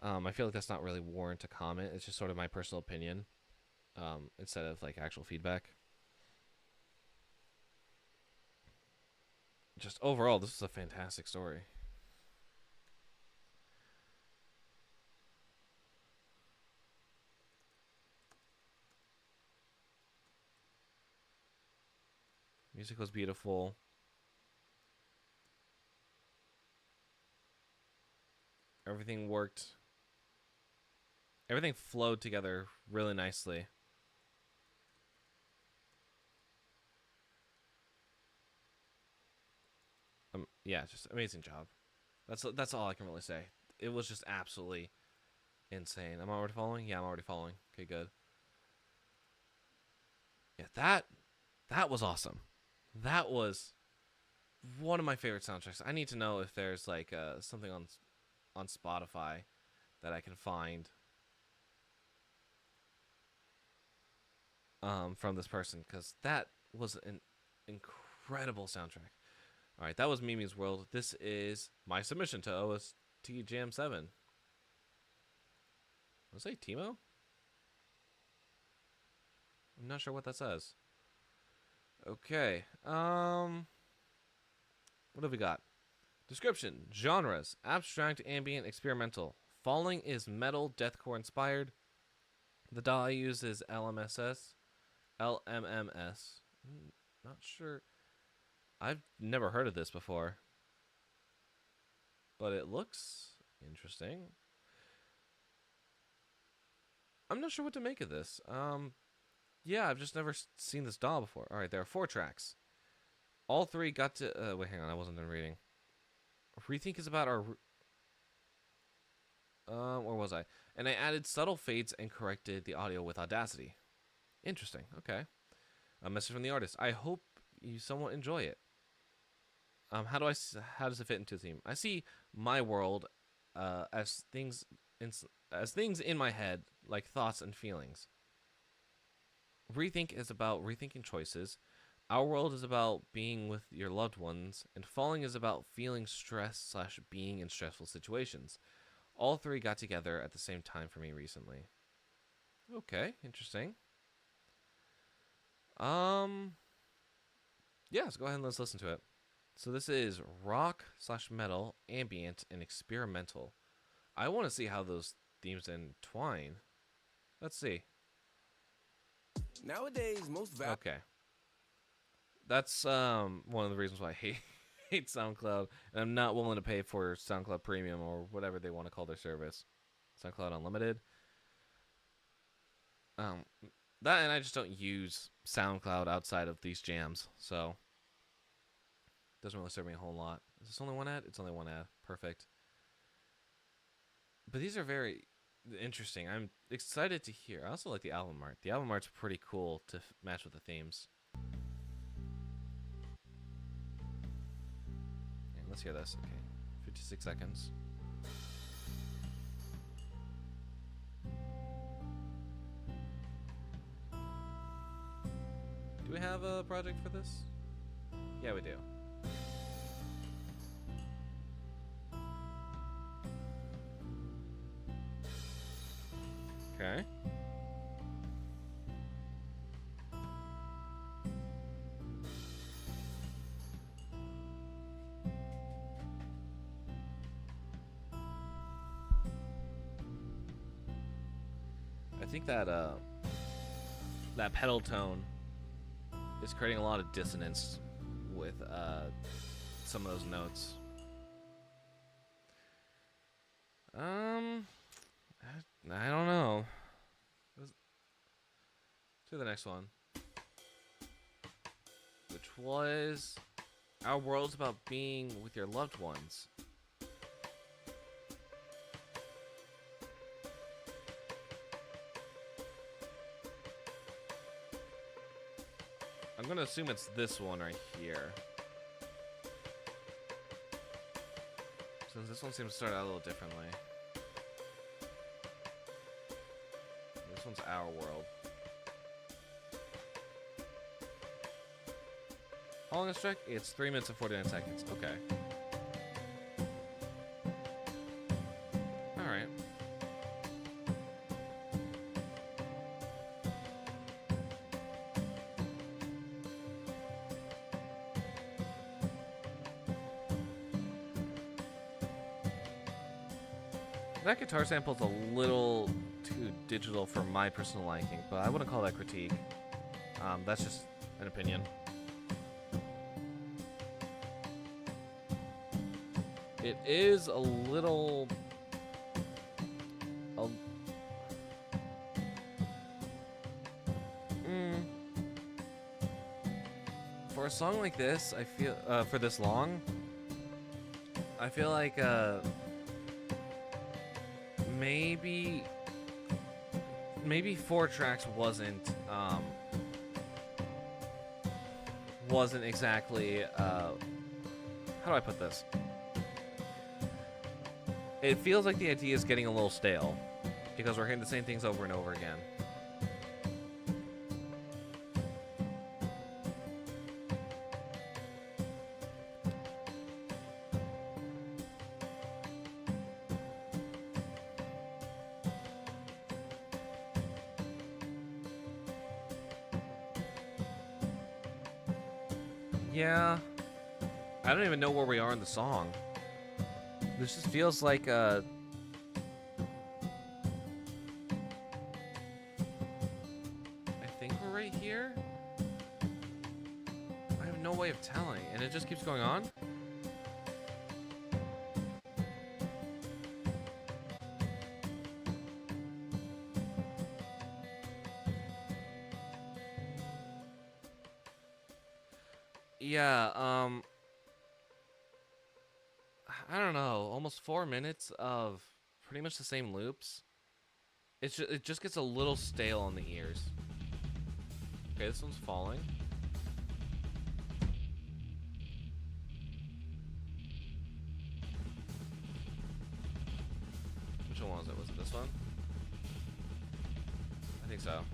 S1: I feel like that's not really warrant a comment. It's just sort of my personal opinion, instead of actual feedback. Just overall, this is a fantastic story. Music was beautiful. Everything worked. Everything flowed together really nicely. Yeah, just amazing job. That's all I can really say. It was just absolutely insane. Am I already following? Yeah, I'm already following. Okay, good. Yeah, that was awesome. That was one of my favorite soundtracks. I need to know if there's something on Spotify that I can find from this person, because that was an incredible soundtrack. All right, that was Mimi's World. This is my submission to OST Jam 7. Was it Timo? I'm not sure what that says. Okay. What have we got? Description: genres: abstract, ambient, experimental. Falling is metal, deathcore inspired. The DAW I use is LMMS. Not sure. I've never heard of this before, but it looks interesting. I'm not sure what to make of this. Yeah, I've just never seen this DAW before. All right, there are 4 tracks. All 3 got to... wait, hang on. I wasn't done reading. Rethink is about our... where was I? And I added subtle fades and corrected the audio with Audacity. Interesting. Okay. A message from the artist. I hope you somewhat enjoy it. How does it fit into the theme? I see my world as things in my head, like thoughts and feelings. Rethink is about rethinking choices. Our world is about being with your loved ones, and falling is about feeling stress / being in stressful situations. All 3 got together at the same time for me recently. Okay, interesting. Yeah, let's go ahead and let's listen to it. So this is rock / metal, ambient, and experimental. I want to see how those themes entwine. Let's see.
S4: Nowadays, most
S1: Okay. That's one of the reasons why I hate SoundCloud, and I'm not willing to pay for SoundCloud Premium or whatever they want to call their service. SoundCloud Unlimited. That, and I just don't use SoundCloud outside of these jams, so it doesn't really serve me a whole lot. Is this only one ad? It's only one ad. Perfect. But these are very interesting. I'm excited to hear. I also like the album art. The album art's pretty cool to match with the themes. Okay, let's hear this. Okay, 56 seconds. Do we have a project for this? Yeah, we do. Okay. I think that that pedal tone is creating a lot of dissonance with some of those notes. I don't know. Let's do the next one, which was Our World's About Being with Your Loved Ones. I'm gonna assume it's this one right here, since this one seems to start out a little differently. This one's Our World. How long is this track? It's 3 minutes and 49 seconds. Okay. Alright. That guitar sample's a little too digital for my personal liking, but I wouldn't call that critique. That's just an opinion. It is a little... For a song like this, I feel... for this long, I feel like, maybe 4 tracks wasn't exactly how do I put this? It feels like the idea is getting a little stale because we're hearing the same things over and over again. Yeah, I don't even know where we are in the song. This just feels like I think we're right here. I have no way of telling, and it just keeps going on. Yeah, I don't know, almost 4 minutes of pretty much the same loops. It just gets a little stale on the ears. Okay, this one's falling. Which one was it? Was it this one? I think so.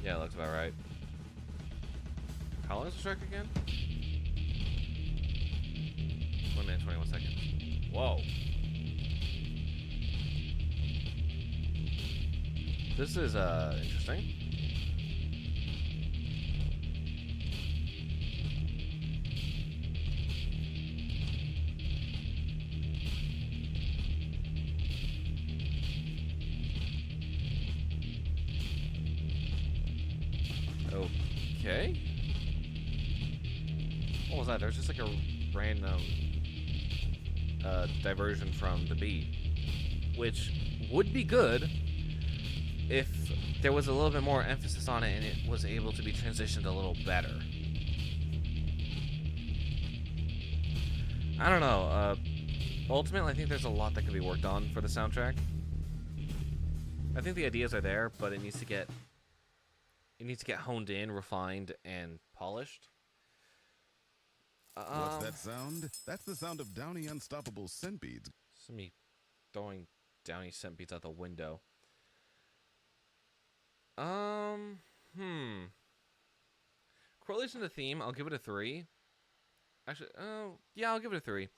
S1: Yeah, it looks about right. How long is the track again? 1 minute, 21 seconds. Whoa. This is, interesting. Okay. What was that? There's just like a random diversion from the beat, which would be good if there was a little bit more emphasis on it and it was able to be transitioned a little better. I don't know. Ultimately, I think there's a lot that could be worked on for the soundtrack. I think the ideas are there, but it needs to get honed in, refined, and polished.
S2: What's that sound? That's the sound of Downy Unstoppable centipedes.
S1: It's me throwing Downy centipedes out the window. Correlation to theme, I'll give it a 3. Actually, yeah, I'll give it a 3.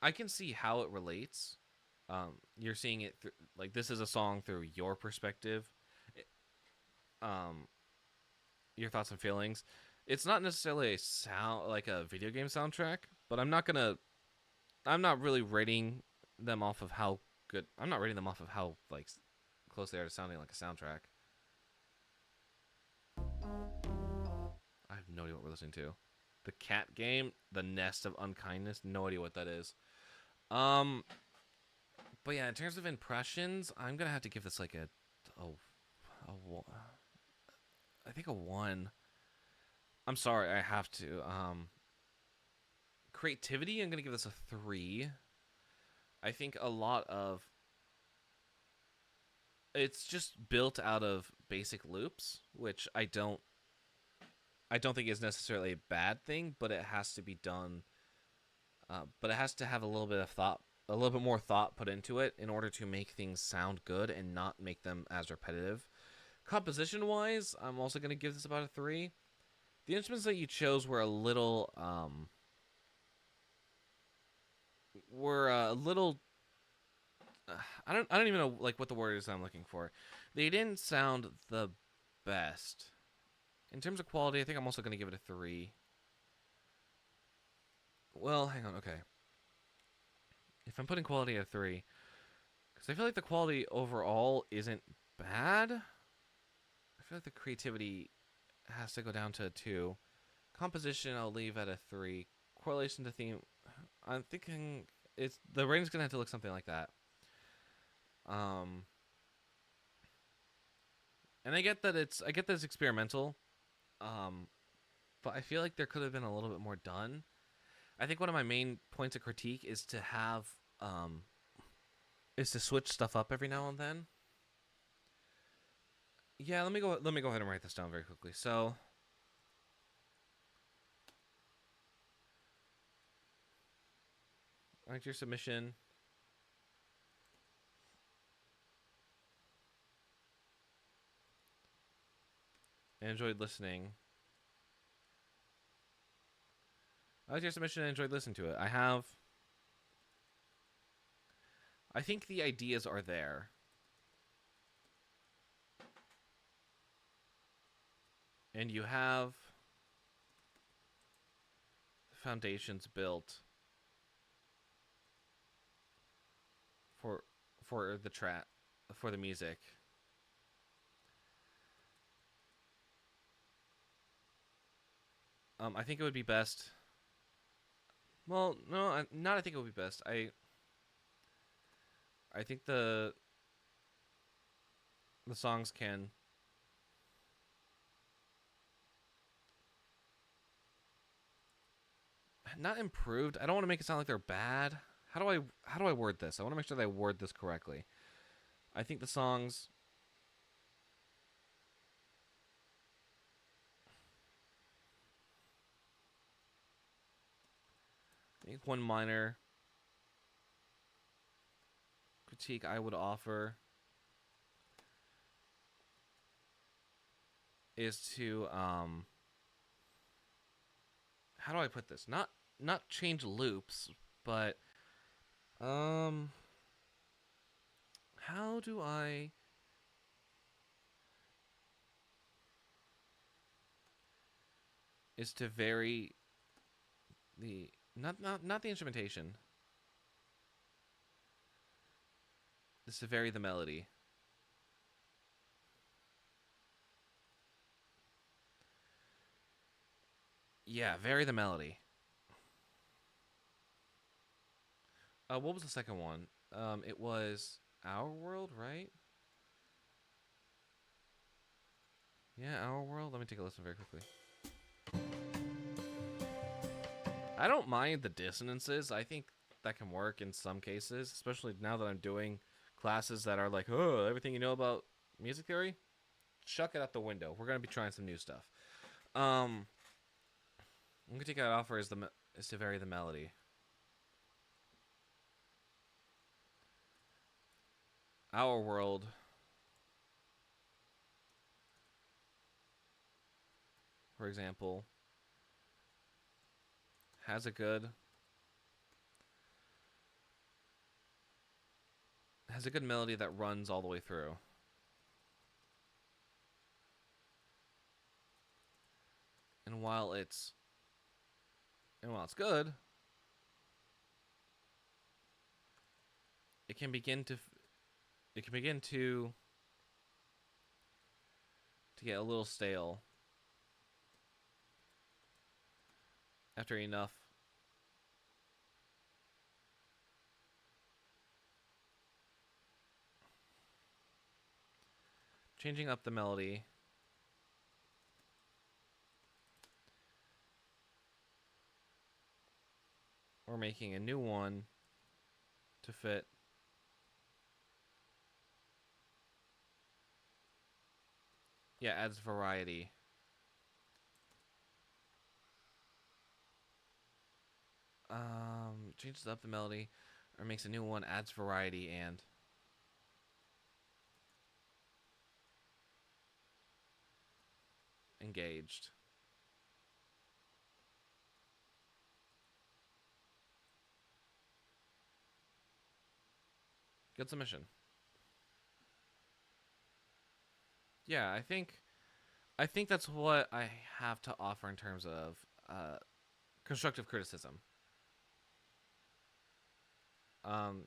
S1: I can see how it relates. You're seeing it like this is a song through your perspective. Your thoughts and feelings. It's not necessarily a sound like a video game soundtrack, but I'm not really rating them off of how good. I'm not rating them off of how like close they are to sounding like a soundtrack. I have no idea what we're listening to. The cat game, The Nest of Unkindness. No idea what that is. But yeah, in terms of impressions, I'm gonna have to give this like I think a 1. I'm sorry, I have to. Creativity, I'm gonna give this a 3. I think a lot of it's just built out of basic loops, which I don't think is necessarily a bad thing, but it has to be done. But it has to have a little bit of thought, a little bit more thought put into it in order to make things sound good and not make them as repetitive. Composition-wise, I'm also going to give this about a 3. The instruments that you chose were a little, I don't even know like what the word is I'm looking for. They didn't sound the best. In terms of quality, I think I'm also going to give it a 3. Well, hang on, okay. If I'm putting quality at a 3, because I feel like the quality overall isn't bad. I feel like the creativity has to go down to a 2. Composition, I'll leave at a 3. Correlation to theme, I'm thinking the rating's going to have to look something like that. And I get that it's experimental. But I feel like there could have been a little bit more done. I think one of my main points of critique is to have is to switch stuff up every now and then. Yeah, let me go ahead and write this down very quickly. So like your submission. I enjoyed listening. I liked your submission and enjoyed listening to it. I think the ideas are there. And you have the foundations built for the track, for the music. I think it would be best. Well, no, I think it would be best. I think the songs can not improved. I don't want to make it sound like they're bad. How do I word this? I want to make sure that I word this correctly. I think the songs I think one minor critique I would offer is to how do I put this? Not change loops, but how do I is to vary the not the instrumentation. Is to vary the melody. Yeah, vary the melody. What was the second one? It was Our World, right? Yeah, Our World. Let me take a listen very quickly. I don't mind the dissonances. I think that can work in some cases, especially now that I'm doing classes that are like, oh, everything you know about music theory, chuck it out the window. We're gonna be trying some new stuff. I'm gonna take out offer is to vary the melody. Our World. For example, has a good melody that runs all the way through. And while it's good, it can begin to get a little stale after enough. Changing up the melody or making a new one to fit. Yeah, adds variety. Changes up the melody or makes a new one, adds variety and engaged. Good submission. Yeah, I think that's what I have to offer in terms of constructive criticism.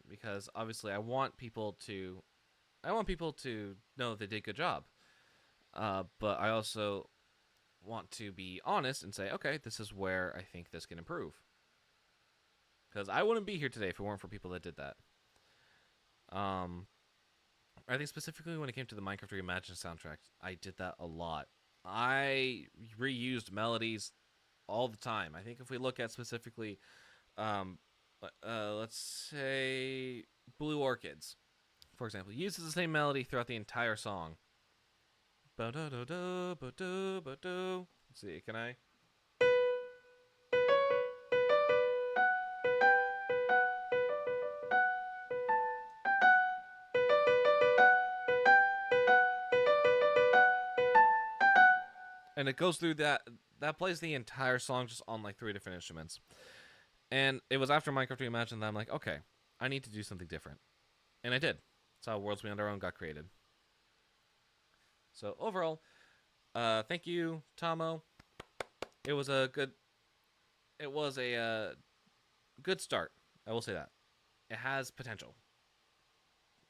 S1: Because obviously I want people to know they did a good job. But I also want to be honest and say, okay, this is where I think this can improve. Because I wouldn't be here today if it weren't for people that did that. I think specifically when it came to the Minecraft Reimagined soundtrack, I did that a lot. I reused melodies all the time. I think if we look at specifically, let's say Blue Orchids, for example, uses the same melody throughout the entire song. Let's see, can I? And it goes through that plays the entire song just on like 3 different instruments. And it was after Minecraft Reimagined that I'm like, okay, I need to do something different. And I did. That's how Worlds Beyond Our Own got created. So overall, thank you, Tomo. It was a good start. I will say that. It has potential.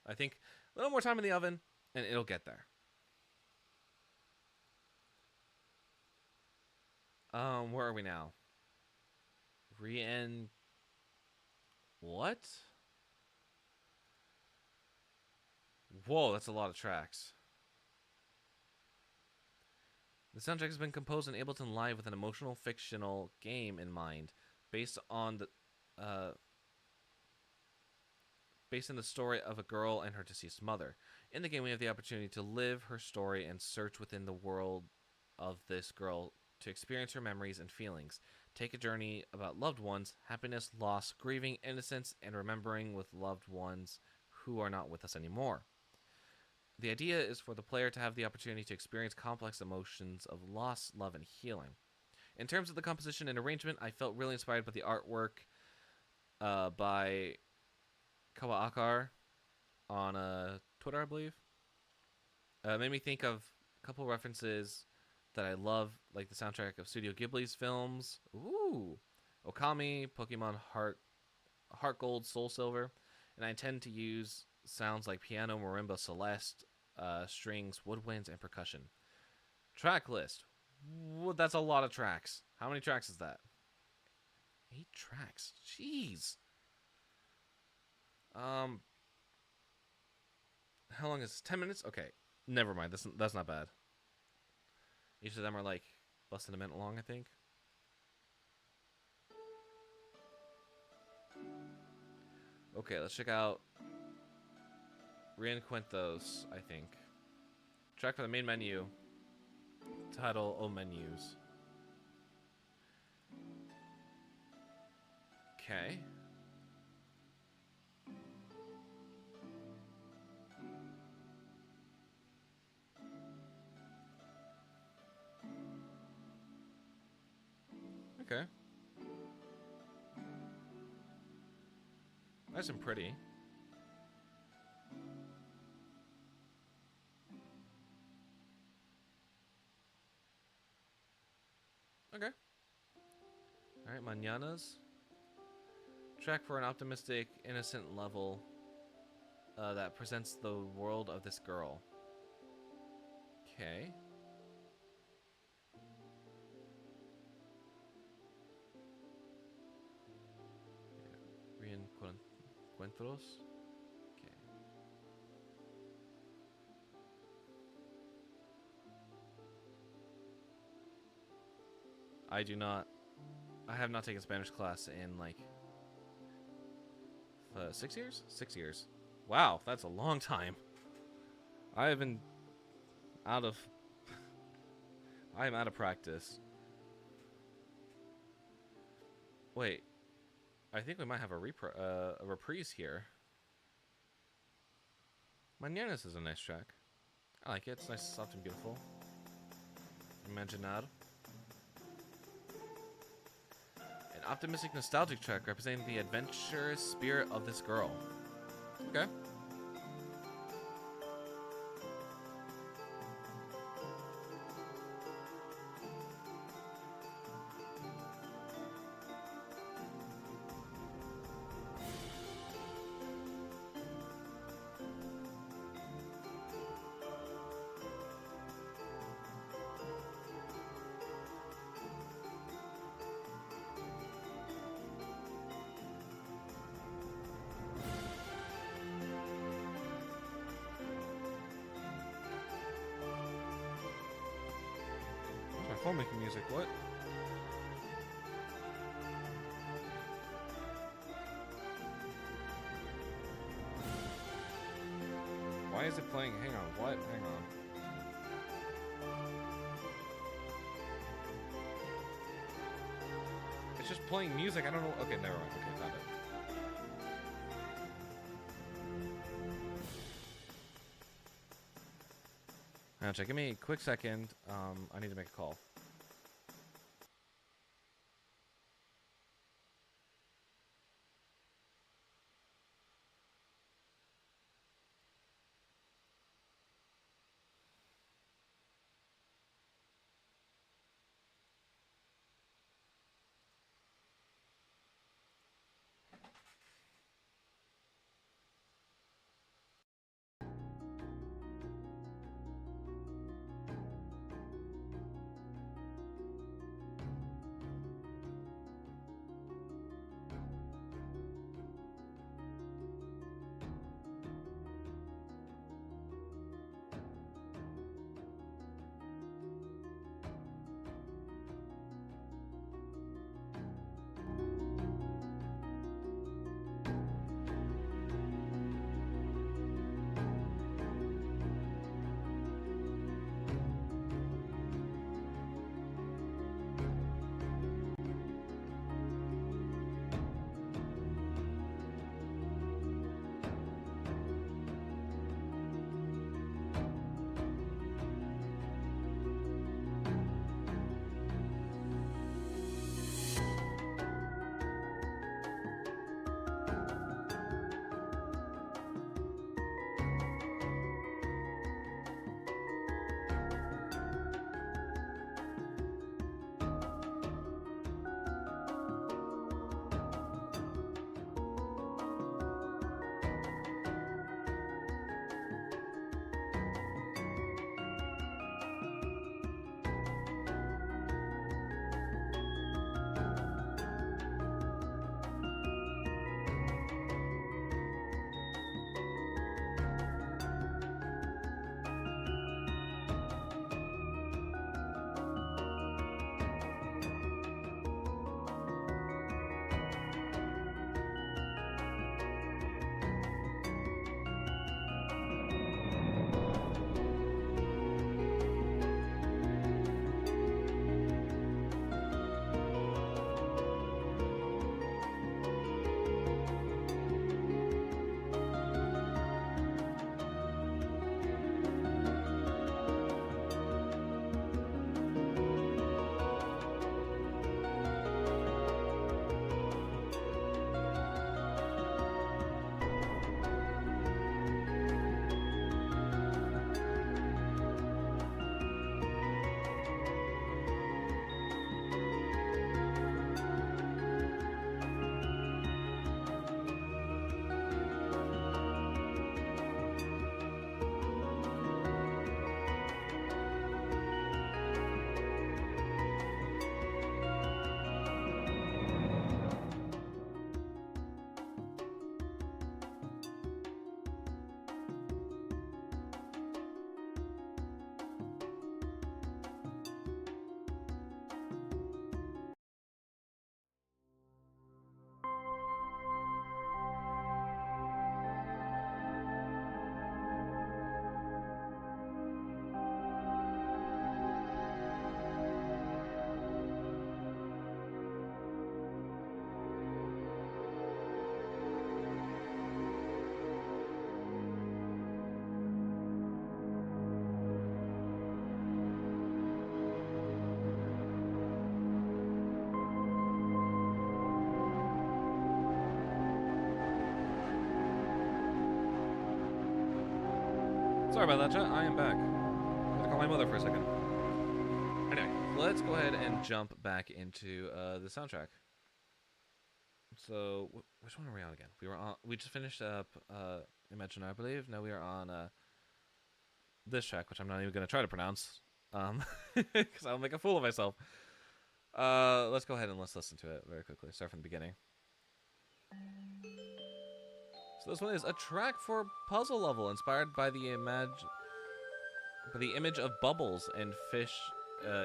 S1: I think a little more time in the oven, and it'll get there. Where are we now? Re-end. What? Whoa, that's a lot of tracks. The soundtrack has been composed in Ableton Live with an emotional fictional game in mind, based on the story of a girl and her deceased mother. In the game, we have the opportunity to live her story and search within the world of this girl to experience her memories and feelings. Take a journey about loved ones, happiness, loss, grieving, innocence, and remembering with loved ones who are not with us anymore. The idea is for the player to have the opportunity to experience complex emotions of loss, love, and healing. In terms of the composition and arrangement, I felt really inspired by the artwork by Kawaakar on Twitter, I believe. It made me think of a couple references that I love, like the soundtrack of Studio Ghibli's films. Ooh, Okami, Pokemon Heart Gold, Soul Silver, and I intend to use sounds like piano, marimba, celeste, strings, woodwinds, and percussion. Track list. That's a lot of tracks. How many tracks is that? 8 tracks. Jeez. How long is this? 10 minutes? Okay. Never mind. That's not bad. Each of them are like less than a minute long, I think. Okay, let's check out Reencuentros, I think. Track for the main menu. Title, O menus. Okay. Okay. Nice and pretty. Okay. Alright, Mañanas. Track for an optimistic, innocent level that presents the world of this girl. Okay. Reencuentros. Okay. I have not taken Spanish class in like 6 years? 6 years. Wow, that's a long time. I have been out of I am out of practice. Wait. I think we might have a reprise here. Mañanas is a nice track. I like it. It's nice, soft, and beautiful. Imaginar. An optimistic, nostalgic track representing the adventurous spirit of this girl. Okay. Filmmaking music, what? Why is it playing? Hang on, what? Hang on. It's just playing music, I don't know. Okay, never mind. Okay, got it. Hang on, check. Give me a quick second. I need to make a call. Sorry about that, chat. I am back. I'm gonna call my mother for a second. Anyway, let's go ahead and jump back into the soundtrack. So, which one are we on again? We just finished up Imagine, I believe. Now we are on this track, which I'm not even gonna try to pronounce, because I'll make a fool of myself. Let's go ahead and let's listen to it very quickly. Start from the beginning. So this one is a track for puzzle level inspired by the image of bubbles and fish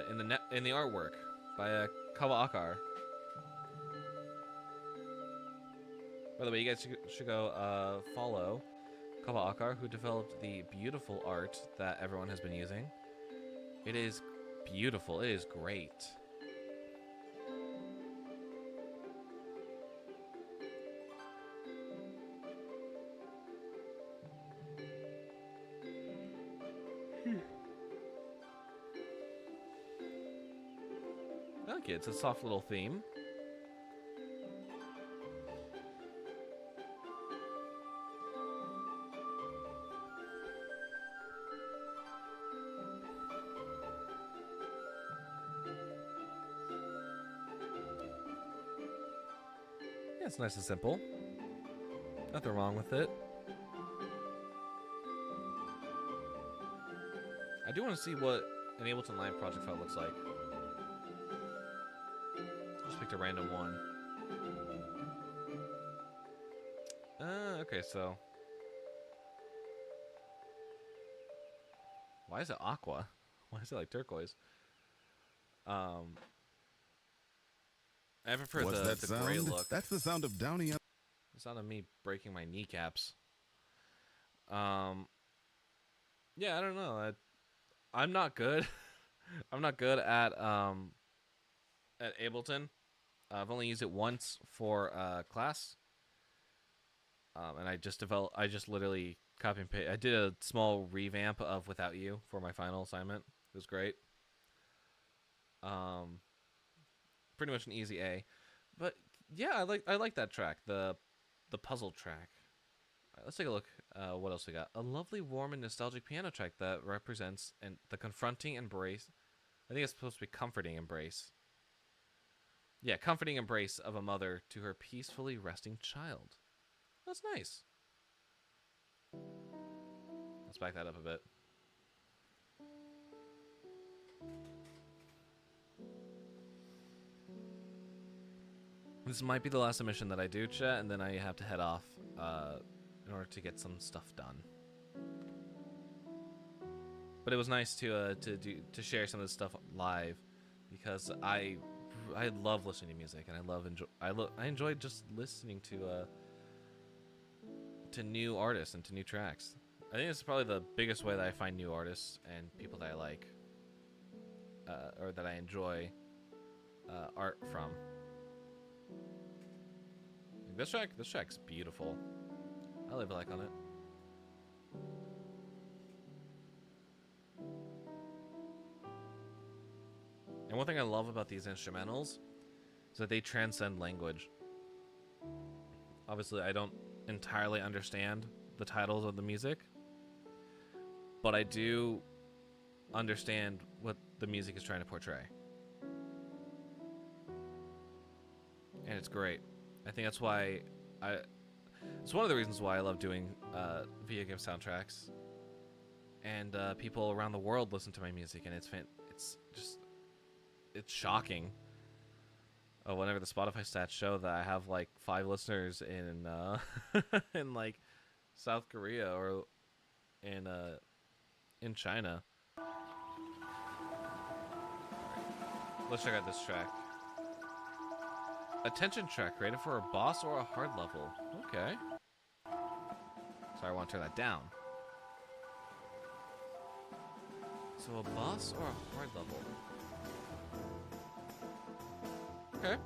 S1: in the artwork by Kawa Akar. By the way, you guys should go follow Kawa Akar, who developed the beautiful art that everyone has been using. It is beautiful. It is great. I like it. It's a soft little theme. Yeah, it's nice and simple. Nothing wrong with it. I do want to see what an Ableton Live project file looks like. Just picked a random one. Okay, so why is it aqua? Why is it like turquoise? I prefer the gray look.
S2: That's the sound of Downey.
S1: The sound of me breaking my kneecaps. Yeah, I don't know. I'm not good. I'm not good at Ableton. I've only used it once for class. And I just literally copy and paste. I did a small revamp of Without You for my final assignment. It was great. Pretty much an easy A. But yeah, I like that track, the puzzle track. All right, let's take a look. What else we got? A lovely, warm, and nostalgic piano track that represents the confronting embrace. I think it's supposed to be comforting embrace. Yeah, comforting embrace of a mother to her peacefully resting child. That's nice. Let's back that up a bit. This might be the last submission that I do, chat, and then I have to head off in order to get some stuff done. But it was nice to share some of this stuff live, because I love listening to music, and I enjoy just listening to new artists and to new tracks. I think it's probably the biggest way that I find new artists and people that I like, or that I enjoy art from. This track's beautiful. I leave a like on it. And one thing I love about these instrumentals is that they transcend language. Obviously, I don't entirely understand the titles of the music, but I do understand what the music is trying to portray. And it's great. I think that's why it's one of the reasons why I love doing video game soundtracks. And people around the world listen to my music, and it's shocking. Oh, whenever the Spotify stats show that I have like 5 listeners in in like South Korea or in China. Let's check out this track. Attention track rated for a boss or a hard level. Okay. Sorry, I want to turn that down. So a boss or a hard level? Okay.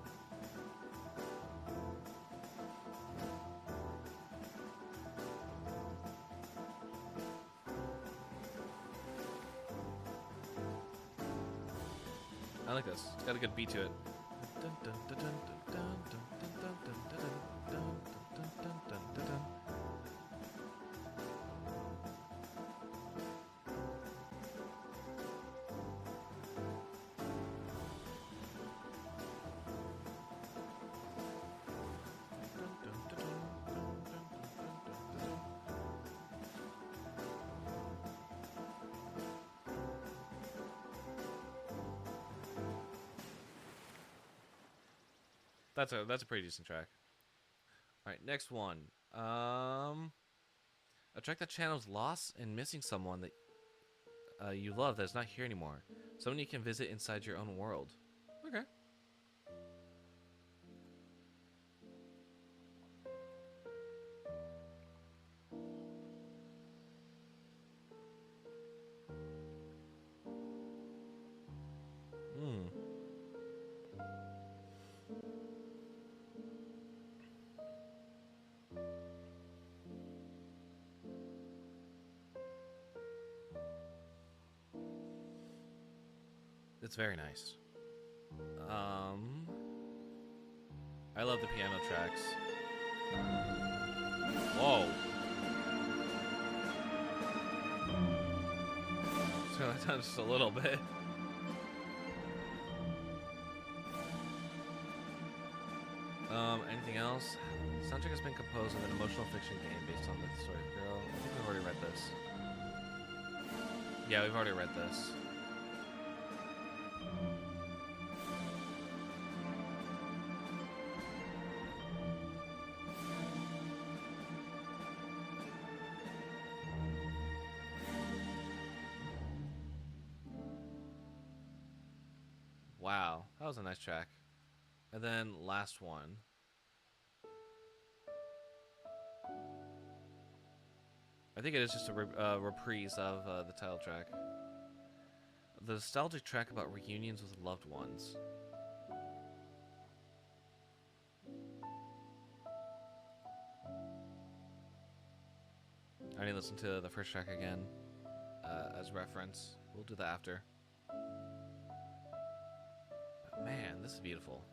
S1: I like this. It's got a good beat to it. That's a pretty decent track. All right, next one. A track that channels loss and missing someone that you love that's not here anymore. Someone you can visit inside your own world. Okay. Hmm. It's very nice. I love the piano tracks. Whoa. Turn that down just a little bit. Anything else? Soundtrack has been composed of an emotional fiction game based on the story of Girl. I think we've already read this. Yeah, we've already read this. Wow, that was a nice track. And then last one. I think it is just a reprise of the title track. The nostalgic track about reunions with loved ones. I need to listen to the first track again as reference. We'll do that after. But man, this is beautiful.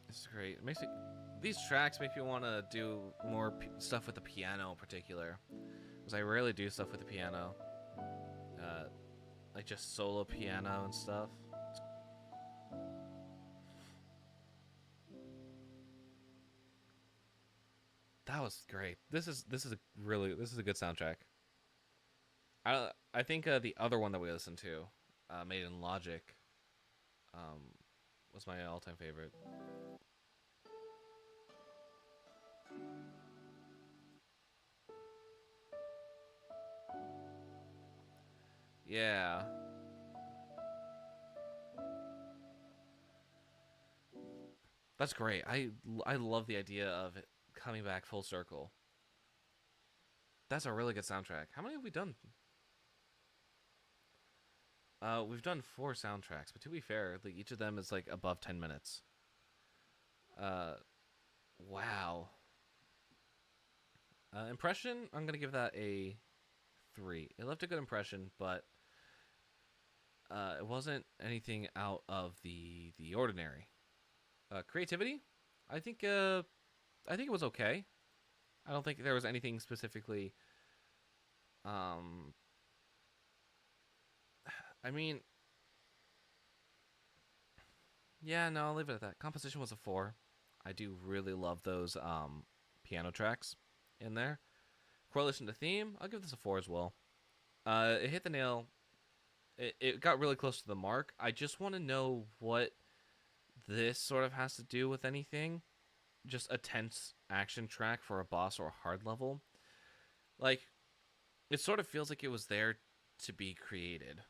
S1: This is great. It makes me, these tracks make me want to do more stuff with the piano in particular. Because I rarely do stuff with the piano. Like just solo piano and stuff. That was great. This is a good soundtrack. I think the other one that we listened to, Made in Logic, was my all-time favorite. Yeah. That's great. I love the idea of it coming back full circle. That's a really good soundtrack. How many have we done? We've done 4 soundtracks, but to be fair, like each of them is like above 10 minutes. Wow. Impression, I'm gonna give that a 3. It left a good impression, but it wasn't anything out of the ordinary. Creativity, I think it was okay. I don't think there was anything specifically. I mean, yeah, no, I'll leave it at that. Composition was a 4. I do really love those piano tracks in there. Correlation to theme, I'll give this a 4 as well. It hit the nail. It got really close to the mark. I just want to know what this sort of has to do with anything. Just a tense action track for a boss or a hard level. Like, it sort of feels like it was there to be created.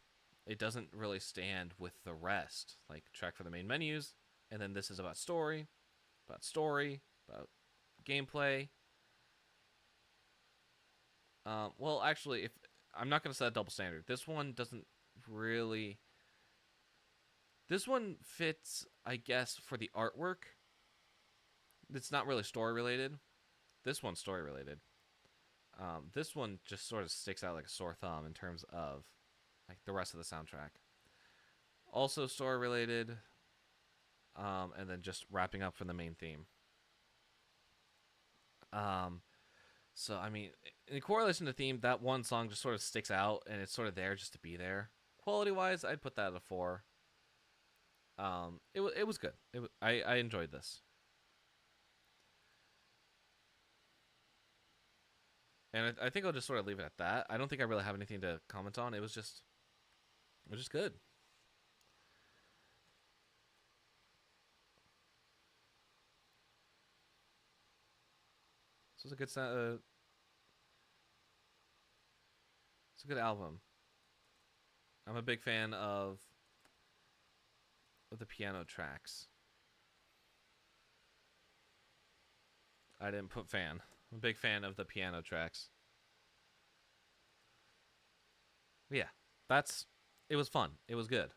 S1: It doesn't really stand with the rest. Like, track for the main menus, and then this is about story, about gameplay. Well, actually, if I'm not going to set a double standard. This one doesn't really... This one fits, I guess, for the artwork. It's not really story-related. This one's story-related. This one just sort of sticks out like a sore thumb in terms of like the rest of the soundtrack. Also story related, and then just wrapping up from the main theme. So I mean, in correlation to theme, that one song just sort of sticks out, and it's sort of there just to be there. Quality wise, I'd put that at a 4. It was good. I enjoyed this, and I think I'll just sort of leave it at that. I don't think I really have anything to comment on. It was just good. This was a good it's a good album. I'm a big fan of the piano tracks. I didn't put fan. I'm a big fan of the piano tracks. But yeah, it was fun. It was good.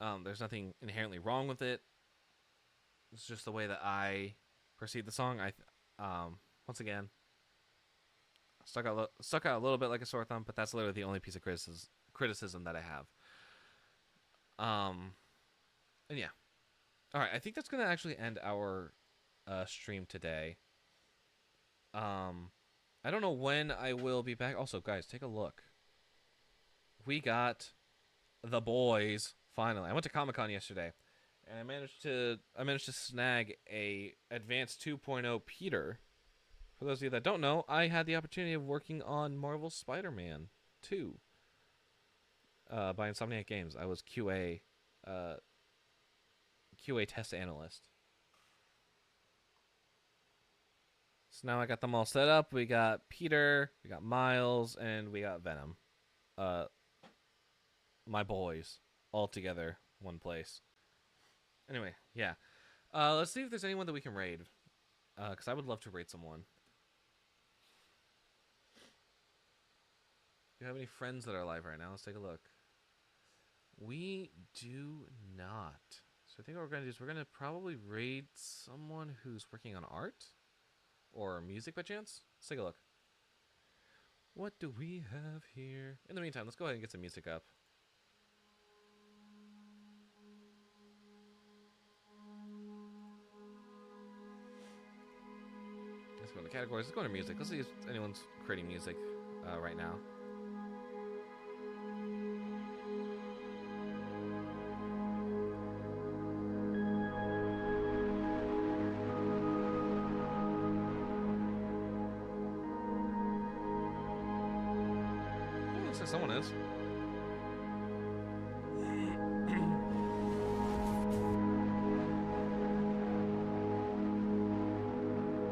S1: There's nothing inherently wrong with it. It's just the way that I perceive the song. Once again, stuck out a little bit like a sore thumb, but that's literally the only piece of criticism that I have. And yeah. All right, I think that's going to actually end our stream today. I don't know when I will be back. Also, guys, take a look. We got the boys finally. I went to Comic-Con yesterday, and I managed to snag a Advanced 2.0 Peter. For those of you that don't know, I had the opportunity of working on Marvel's Spider-Man 2 by Insomniac Games. I was QA test analyst. So now I got them all set up. We got Peter, we got Miles, and we got Venom. My boys all together, one place. Anyway, yeah. Let's see if there's anyone that we can raid. Because I would love to raid someone. Do you have any friends that are alive right now? Let's take a look. We do not. So I think what we're going to do is we're going to probably raid someone who's working on art or music by chance. Let's take a look. What do we have here? In the meantime, let's go ahead and get some music up. Let's go into categories. Let's go into music. Let's see if anyone's creating music right now. Looks like someone is.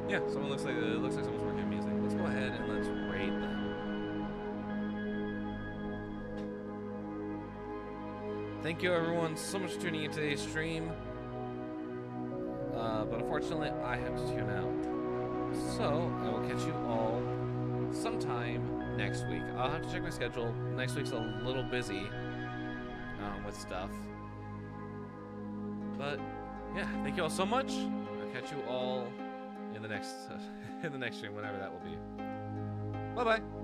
S1: Yeah, someone looks like someone's working on music. Let's go ahead and let's raid them. Thank you everyone so much for tuning in today's stream. But unfortunately, I have to tune out. So I will catch you all sometime next week. I'll have to check my schedule. Next week's a little busy with stuff. But yeah, thank you all so much. I'll catch you all in the next stream, whenever that will be. Bye bye.